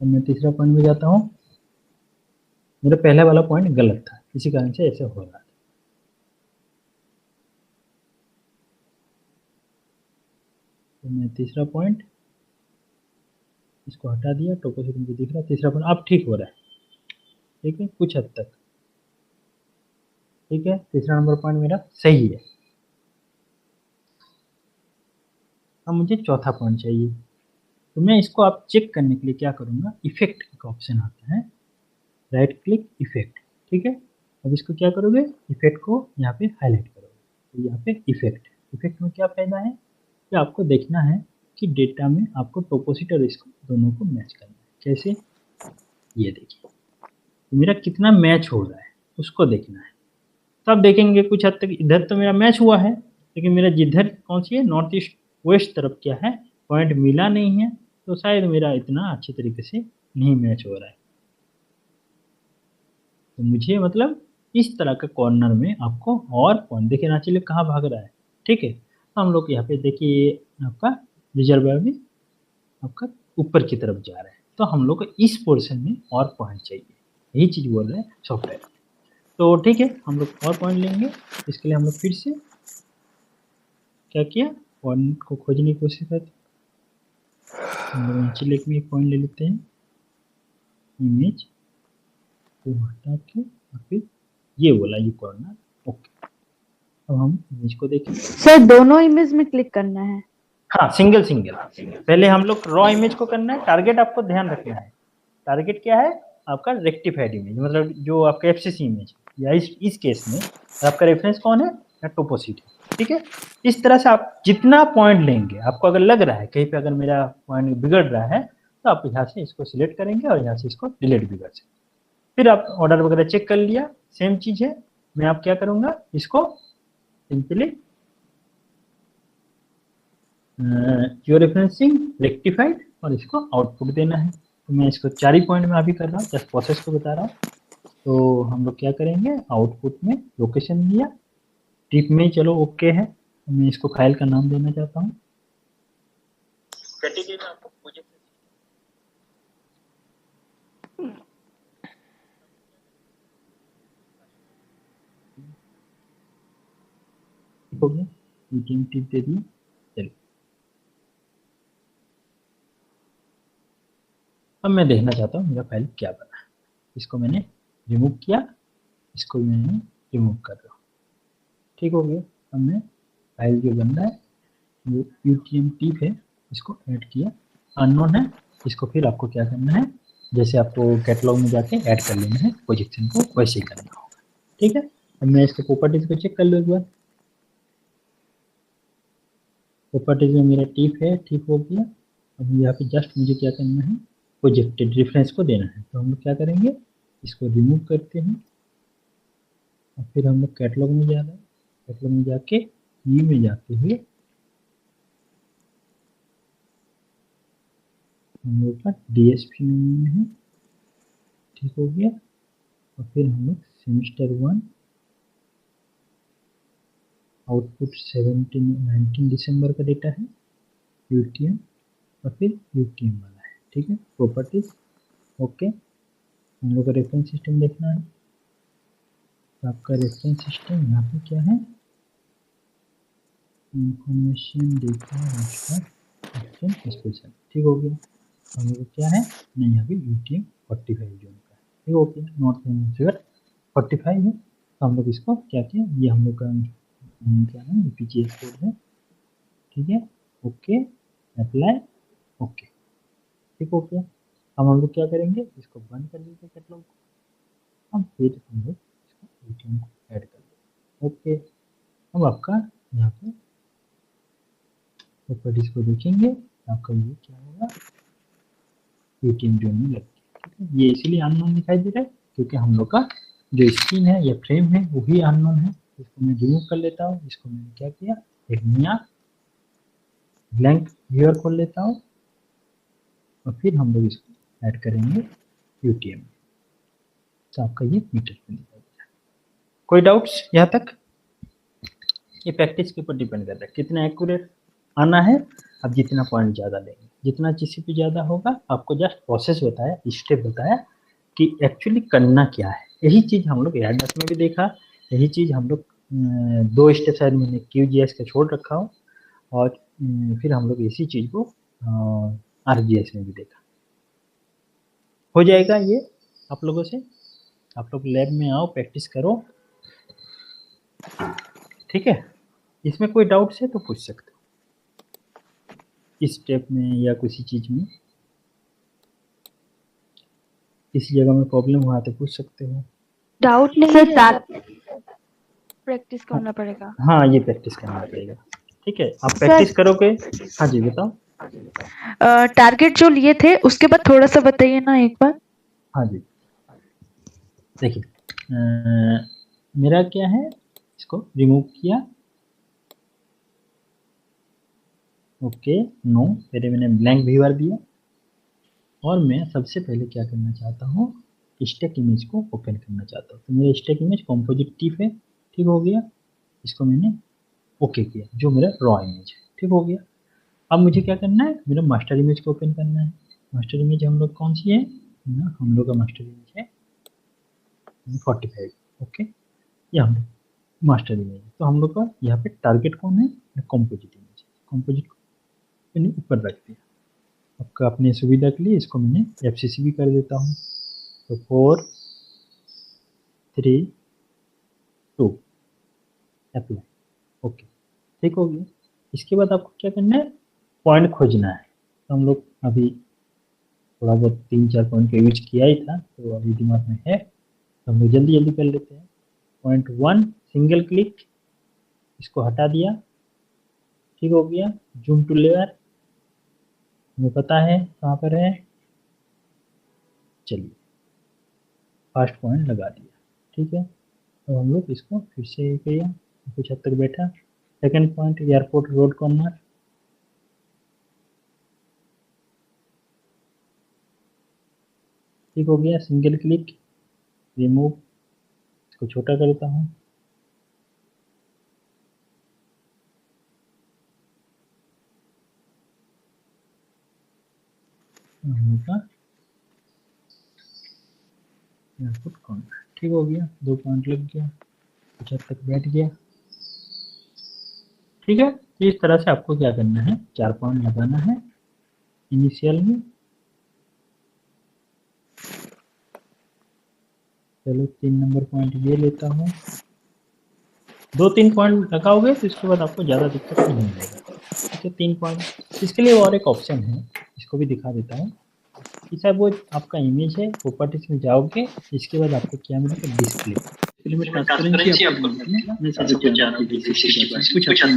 अब मैं तीसरा पॉइंट में जाता हूँ। मेरा पहला वाला पॉइंट गलत था, इसी कारण से ऐसे हो रहा था। तो मैं तीसरा पॉइंट इसको हटा दिया, टोपोसिट मुझे दिख रहा है। तीसरा पॉइंट अब ठीक हो रहा है। ठीक है, कुछ हद तक ठीक है। तीसरा नंबर पॉइंट मेरा सही है। अब मुझे चौथा पॉइंट चाहिए, तो मैं इसको आप चेक करने के लिए क्या करूँगा, इफेक्ट का ऑप्शन आता है, राइट क्लिक इफेक्ट। ठीक है, अब इसको क्या करोगे, इफेक्ट को यहाँ पे हाईलाइट करोगे। तो यहाँ पे इफेक्ट में क्या फायदा है कि आपको देखना है कि डेटा में आपको टोपोसिट और इसको दोनों को मैच करना है। कैसे, ये देखिए तो मेरा कितना मैच हो रहा है उसको देखना है। तब देखेंगे कुछ हद तक इधर तो मेरा मैच हुआ है, लेकिन मेरा जिधर कौन सी है, नॉर्थ ईस्ट वेस्ट तरफ क्या है, पॉइंट मिला नहीं है, तो शायद मेरा इतना अच्छे तरीके से नहीं मैच हो रहा है। तो मुझे मतलब इस तरह के कॉर्नर में आपको और पॉइंट देखे ना चलिए कहाँ भाग रहा है। ठीक है, तो हम लोग यहाँ पे देखिए आपका रिजर्वायर में आपका ऊपर की तरफ जा रहा है, तो हम लोग को इस पोर्शन में और पॉइंट चाहिए, यही चीज़ बोल रहे हैं सॉफ्टवेयर। तो ठीक है, हम लोग और पॉइंट लेंगे। इसके लिए हम लोग फिर से क्या किया, पॉइंट को खोजने की कोशिश करते। हम लोग नीचे लेके एक पॉइंट ले लेते हैं, इमेज को हटा के और फिर ये बोला ये कॉर्नर। ओके, अब हम इमेज को देखें। सर दोनों इमेज में क्लिक करना है? हाँ, सिंगल पहले हम लोग रॉ इमेज को करना है। टारगेट आपको ध्यान रखना है, टारगेट क्या है आपका, रेक्टिफाइड इमेज, मतलब जो आपका एफसीसी इमेज या इस केस में आपका रेफरेंस कौन है, या टोपोसिट है। ठीक है, इस तरह से आप जितना पॉइंट लेंगे, आपको अगर लग रहा है कहीं पे अगर मेरा पॉइंट बिगड़ रहा है, तो आप यहाँ से इसको सिलेक्ट करेंगे और यहाँ से इसको डिलीट भी कर सकते। फिर आप ऑर्डर वगैरह चेक कर लिया, सेम चीज़ है। मैं आप क्या करूँगा, इसको सिंपली जो रेफरेंसिंग रेक्टिफाइड और इसको आउटपुट देना है। तो मैं इसको 4 ही पॉइंट में अभी कर रहा हूँ, जस्ट प्रोसेस को बता रहा हूँ। तो हम लोग क्या करेंगे, आउटपुट में लोकेशन दिया, टिप में चलो ओके है। तो मैं इसको फाइल का नाम देना चाहता हूँ, कैटेगरी में आपको हो गया, मीटिंग टिप दे दी। चलिए अब मैं देखना चाहता हूँ मेरा फाइल क्या बना है। इसको मैंने रिमूव किया, इसको मैंने रिमूव कर रहा हूँ। ठीक हो गया। अब मैं फाइल जो बन रहा है वो यूटीएम टिप है, इसको ऐड किया। अननोन है, इसको फिर आपको क्या करना है, जैसे आपको कैटलॉग में जाके ऐड कर लेना है, प्रोजेक्शन को वैसे ही करना होगा। ठीक है, अब मैं इसके प्रॉपर्टीज को चेक कर लूँ एक बार। प्रॉपर्टीज में मेरा टिप है, ठीक हो गया। अब यहाँ पे जस्ट मुझे क्या करना है, प्रोजेक्टेड रेफरेंस को देना है। तो हम लोग क्या करेंगे, इसको रिमूव करते हैं और फिर हम लोग कैटलॉग में जा रहे हैं। कैटलॉग में जाके ई में जाते हुए हम लोग का डीएसपी में है, ठीक हो गया। और फिर हम लोग सेमेस्टर 1 आउटपुट 19 दिसंबर का डेटा है, यूटीएम और फिर यूटीएम वाला है। ठीक है, प्रॉपर्टीज ओके। हम लोग का रेफरेंस सिस्टम देखना है, तो आपका रेफरेंस सिस्टम यहाँ पे क्या है, इंफॉर्मेशन डेटा एक्शन स्पेशल। ठीक हो गया। हम लोग क्या है, नहीं यहाँ पे यूटीएम 45 जोन का है। ठीक हो गया, नॉर्थ हेमिस्फीयर 45 है। तो हम लोग इसको क्या किया, ये हम लोग का क्या है, पीजीएस कोड है। ठीक है, ओके, अप्लाई, ओके। ठीक हो गया। अब हम लोग क्या करेंगे, इसको बंद कर दीजिए कैटलॉग को। अब फिर हम लोग इसको यूटीएम को ऐड कर देंगे। ओके, अब आपका यहाँ पे प्रॉपर्टीज को देखेंगे, आपका ये क्या होगा, यूटीएम जोन में लग गया। ठीक है, ये इसीलिए अननोन दिखाई दे रहा है क्योंकि हम लोग का जो स्क्रीन है या फ्रेम है वही अननोन है, इसको मैं रिमूव कर लेता हूँ। इसको मैंने क्या किया, एक नया ब्लैंक व्यूअर खोल लेता हूँ और फिर हम लोग इसको ऐड करेंगे यूटीएम में। तो आपका ये मीटर पे दिखाई दे रहा है। कोई डाउट्स यहाँ तक? ये प्रैक्टिस के ऊपर डिपेंड कर रहा है कितना एक्यूरेट आना है। अब जितना पॉइंट ज़्यादा लेंगे, जितना जीसीपी ज़्यादा होगा, आपको जस्ट प्रोसेस बताया, स्टेप बताया कि एक्चुअली करना क्या है। यही चीज़ हम लोग एयरडस में भी देखा, यही चीज़ हम लोग 2 स्टेप शायद मैंने QGIS का छोड़ रखा हो, और फिर हम लोग इसी चीज़ को ArcGIS में भी देखा। हो जाएगा ये आप लोगों से। आप लोग लैब में आओ, प्रैक्टिस करो, ठीक है। इसमें कोई डाउट्स है तो पूछ सकते हो, इस स्टेप में या किसी चीज़ में, किसी जगह में प्रॉब्लम हुआ तो पूछ सकते हो। डाउट नहीं है, प्रैक्टिस करना पड़ेगा। हाँ, ये प्रैक्टिस करना पड़ेगा, ठीक है। आप प्रैक्टिस करोगे। हाँ जी, बताओ। टारगेट जो लिए थे उसके बाद थोड़ा सा बताइए ना एक बार। हाँ जी, देखिए मेरा क्या है, इसको रिमूव किया, ओके, नो, पहले मैंने ब्लैंक व्यूअर दिया, और मैं सबसे पहले क्या करना चाहता हूँ, स्टैक इमेज को ओपन करना चाहता हूँ। तो मेरा स्टैक इमेज कॉम्पोजिट टिप है, ठीक हो गया। इसको मैंने ओके किया, जो मेरा रॉ इमेज है, ठीक हो गया। अब मुझे क्या करना है, मेरा मास्टर इमेज को ओपन करना है। मास्टर इमेज हम लोग कौन सी है ना, हम लोग का मास्टर इमेज है 45, ओके, ये हम लोग मास्टर इमेज। तो हम लोग का यहाँ पे टारगेट कौन है, कॉम्पोजिट इमेज। कॉम्पोजिट को मैंने ऊपर रख दिया, आपका अपनी सुविधा के लिए इसको मैंने FCC भी कर देता हूँ। तो 4 3 2 अप्लाई, ओके, ठीक हो गया। इसके बाद आपको क्या करना है, पॉइंट खोजना है। तो हम लोग अभी थोड़ा बहुत 3-4 पॉइंट का यूज किया ही था, तो अभी दिमाग में है, तो हम लोग जल्दी जल्दी कर लेते हैं। पॉइंट 1 सिंगल क्लिक, इसको हटा दिया, ठीक हो गया। जूम टू लेयर, हमें पता है कहाँ पर है, चलिए फर्स्ट पॉइंट लगा दिया, ठीक है। तो हम लोग इसको फिर से किया, कुछ हद तक बैठा। Second point airport road corner, ठीक हो गया। सिंगल क्लिक, रिमूव, इसको छोटा करता हूँ, एयरपोर्ट कॉर्नर, ठीक हो गया। 2 पॉइंट लग गया, कुछ हद तक बैठ गया, ठीक है। इस तरह से आपको क्या करना है, 4 पॉइंट लगाना है इनिशियल में। चलो 3 नंबर पॉइंट ये लेता हूँ। 2-3 पॉइंट लगाओगे तो इसके बाद आपको ज़्यादा दिक्कत नहीं होगा, ठीक है। 3 पॉइंट। इसके लिए और एक ऑप्शन है, इसको भी दिखा देता हूँ कि साहब वो आपका इमेज है, प्रॉपर्टीज में जाओगे, इसके बाद आपको क्या मिलेगा, डिस्प्ले। ट्रांसपेरेंसी आपको मैं सब कुछ जाना है, कुछ आता है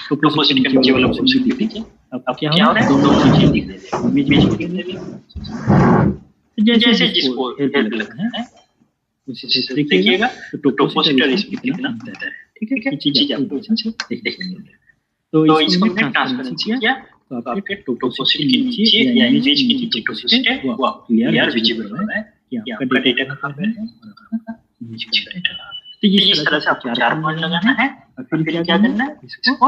तो प्रोपोज के नीचे वाला ऑप्शन दिख रही है। अब क्या हो रहा है, दोनों चीजें दिख रही है, इमेज को दिख रही है। जैसे जिसको हेल्प लगता है उसी से देखिएगा, तो टोपोसिटर इसमें कितना अंतर है, ठीक है। ये चीज आपको अच्छे से देखने मिलेगी। तो इसको हमने ट्रांसपेरेंसी किया, तो आपके टोपोसिटर के नीचे या इमेज के नीचे टोपोसिटर है, वो क्लियर विजिबल हो रहा है कि आपका डेटा कहाँ पे है और आपका इमेज का डेटा। तो इस तरह से आपको 4 पॉइंट लगाना है, और फिर क्या करना है, इसको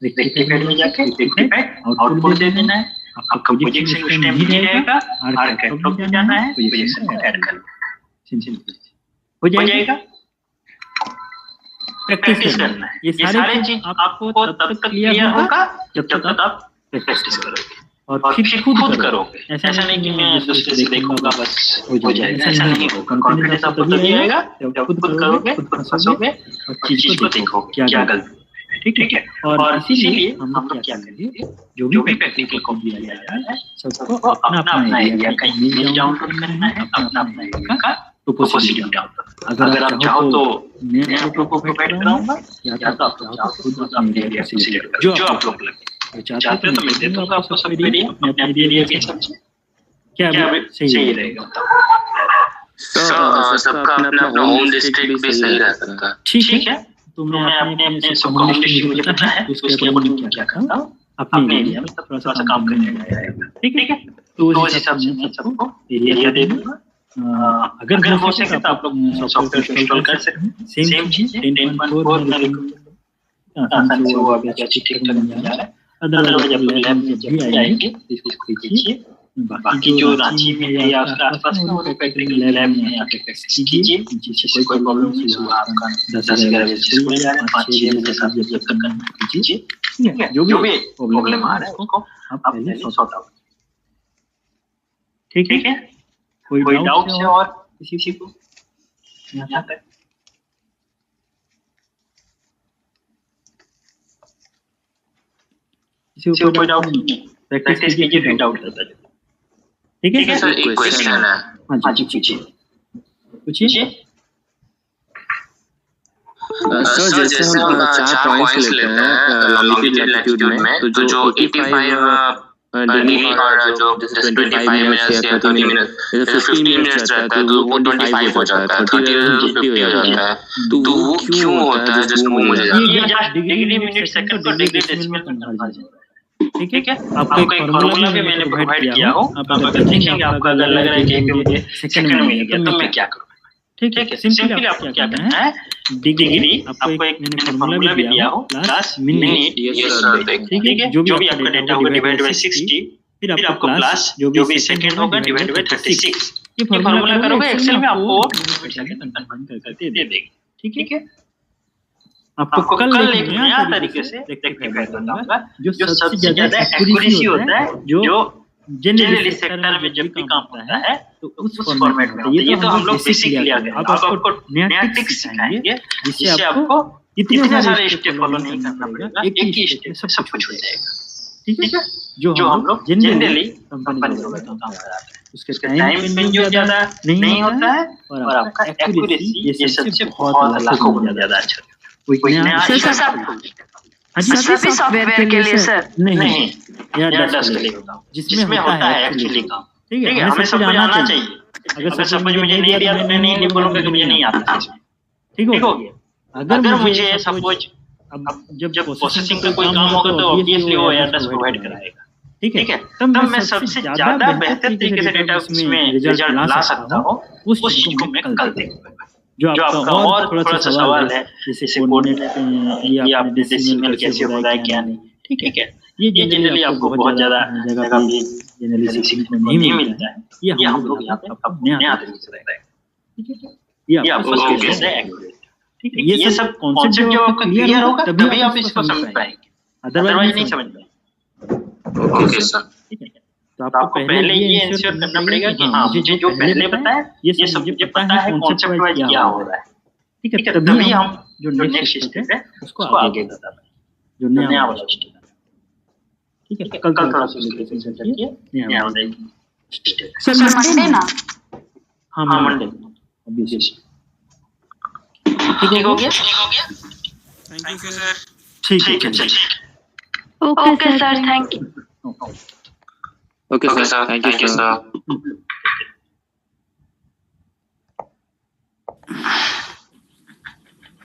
रेक्टिफाइड में जाके रेक्टिफाइड आउटपुट दे देना है। आपका प्रोजेक्शन उस टाइम नहीं रहेगा, आर कैटलॉग में जाना है, प्रोजेक्शन को ऐड करना है, हो जाएगा। प्रैक्टिस करना है, ये सारे चीज आपको तब तक क्लियर होगा जब तक आप प्रैक्टिस करोगे, और फिर खुद करोगे। ऐसा नहीं कि मैं दूसरे से देखूंगा बस हो जाएगा, ऐसा नहीं होगा। कॉन्फिडेंस आपको तभी आएगा जब खुद करोगे, खुद फंसोगे और चीज को देखोगे क्या गलती, ठीक है। और इसीलिए हम लोग क्या करेंगे, जो भी प्रैक्टिकल को दिया जाता है सबको अपना अपना एरिया का इमेज डाउनलोड करना है, अपना अपना एरिया का टोपोसिटी डाउनलोड। अगर आप चाहो तो मैं आप लोग को प्रोवाइड कराऊंगा, या तो आप चाहो खुद अपने एरिया को सिलेक्ट करो, जो आप लोग लगे चाहते हो। तो मैं दे दूंगा आपको सब एरिया, अपने एरिया के हिसाब से क्या सही रहेगा। सबका अपना अपना होम डिस्ट्रिक्ट भी सही रह सकता है। ठीक है, तो मैं अपने होम डिस्ट्रिक्ट मुझे पता है, उसके अकॉर्डिंग मैं क्या करता हूँ, अपने एरिया में थोड़ा सा काम करने लगा जाएगा। ठीक है, तो उस हिसाब से मैं सबको एरिया दे दूंगा। अगर हो सके तो आप लोग सॉफ्टवेयर इंस्टॉल कर सकते हैं। सेम चीज 10.4 में आसान से वो अभी ठीक ठाक बन जा रहा है। अदरवाइज आप लोग लैब में जब भी आएंगे इसको देखिए, बाकी जो रांची में है या उसके आसपास में वो प्रैक्टिकल लैब में आके प्रैक्टिस कीजिए। जिससे कोई प्रॉब्लम नहीं हुआ आपका 10-11 बजे स्कूल में जा रहे हैं, 5-6 बजे साथ जब तक कीजिए। ठीक है, जो भी प्रॉब्लम आ रहा है उसको आप पहले सॉर्ट आउट। ठीक है, कोई डाउट है और किसी को यहाँ तक? किसी को कोई डाउट नहीं? प्रैक्टिस कीजिए, फिर डाउट आता है। ठीक है सर, एक क्वेश्चन है। हाँ जी, पूछिए। सर जैसे हम 4 पॉइंट्स लेते हैं लॉन्गिट्यूड लैटिट्यूड में, तो जो 85 डिग्री और जो 25 मिनट्स या 30 मिनट्स, 15 मिनट्स रहता है तो वो 25 हो जाता है, 30 50 हो जाता है। तो वो क्यों होता है? जस्ट वो मुझे डिग्री मिनट सेकंड को डिग्री डेसिमल कन्वर्जन। ठीक है, आपको एक फार्मूला भी मैंने प्रोवाइड किया हो। आप अगर देखेंगे, आपका अगर लग रहा है कि मुझे सेकंड में मिल गया तो मैं क्या करूं? ठीक है, सिंपली आपको क्या करना है, डिग्री आपको एक मैंने फार्मूला भी दिया हो प्लस मिनट। ठीक है, जो भी आपका डेटा होगा डिवाइड बाय 60, फिर आपको प्लस जो भी सेकंड होगा डिवाइड बाय 36। ये फार्मूला करोगे एक्सेल में आपको मिनट सेकंड कन्वर्ट करके दे देगी। ठीक है, आपको कल एक नया तरीके से रेक्टिफाई करना जो सबसे ज्यादा एक्यूरेसी होता है, जो जनरली सेक्टर में जब भी काम होता है तो उस फॉर्मेट में होता है। ये तो हम लोग बेसिक लिया गया। अब आपको नया ट्रिक्स सिखाएंगे जिससे आपको इतने सारे स्टेप फॉलो नहीं करना पड़ेगा, एक ही स्टेप में सब कुछ हो जाएगा। ठीक है, जो हम लोग जनरली कंपनी में काम कराते हैं उसके टाइम स्पेंड जो ज्यादा नहीं होता है और आपका एक्यूरेसी ये सबसे बहुत लाखों गुना ज्यादा अच्छा है। सभी सॉफ्टवेयर के लिए सर नहीं या 10 के लिए जिसमें होता है एक्चुअली काम। ठीक है, हमें सब कुछ आना चाहिए। अगर सब कुछ मुझे नहीं दिया तो मैं नहीं बोलूंगा कि मुझे नहीं आता। ठीक हो गया। अगर मुझे सपोज अब जब प्रोसेसिंग का कोई काम होगा तो ऑब्वियसली वो एड्रेस प्रोवाइड कराएगा। ठीक है, तब मैं सबसे ज्यादा बेहतर तरीके से डेटा उसमें रिजल्ट ला सकता हूँ। उस चीज को मैं कल देखूंगा। जो आपका और थोड़ा सा सवाल है, जैसे कोऑर्डिनेट ये आपने डेसिमल कैसे हो रहा है क्या नहीं। ठीक है, ये जनरली आपको बहुत ज्यादा जगह पे जनरली सीखने को नहीं मिलता है। ये हम लोग यहाँ पे आपको नया तरीके से बताएंगे। ठीक है, ये आपको कैसे एक्यूरेट। ठीक है, ये सब कॉन्सेप्ट जब आपका क्लियर होगा तभी आप इसको समझ पाएंगे, अदरवाइज नहीं समझ पाएंगे। Okay sir. ठीक है, तो आपको पहले ये इंश्योर करना पड़ेगा कि हाँ मुझे जो पहले पता है ये सब मुझे पता है कॉन्सेप्ट वाइज क्या हो रहा है। ठीक है, तभी हम जो नेक्स्ट स्टेप है उसको आगे बताना है, जो नया वाला स्टेप है। ठीक है, कल थोड़ा सा डिस्कशन करके नया वाला स्टेप। सर मंडे ना? हाँ मंडे ऑब्वियसली। ठीक हो गया? Thank you sir. ठीक है। Okay sir, thank you. Okay sir, thank you sir.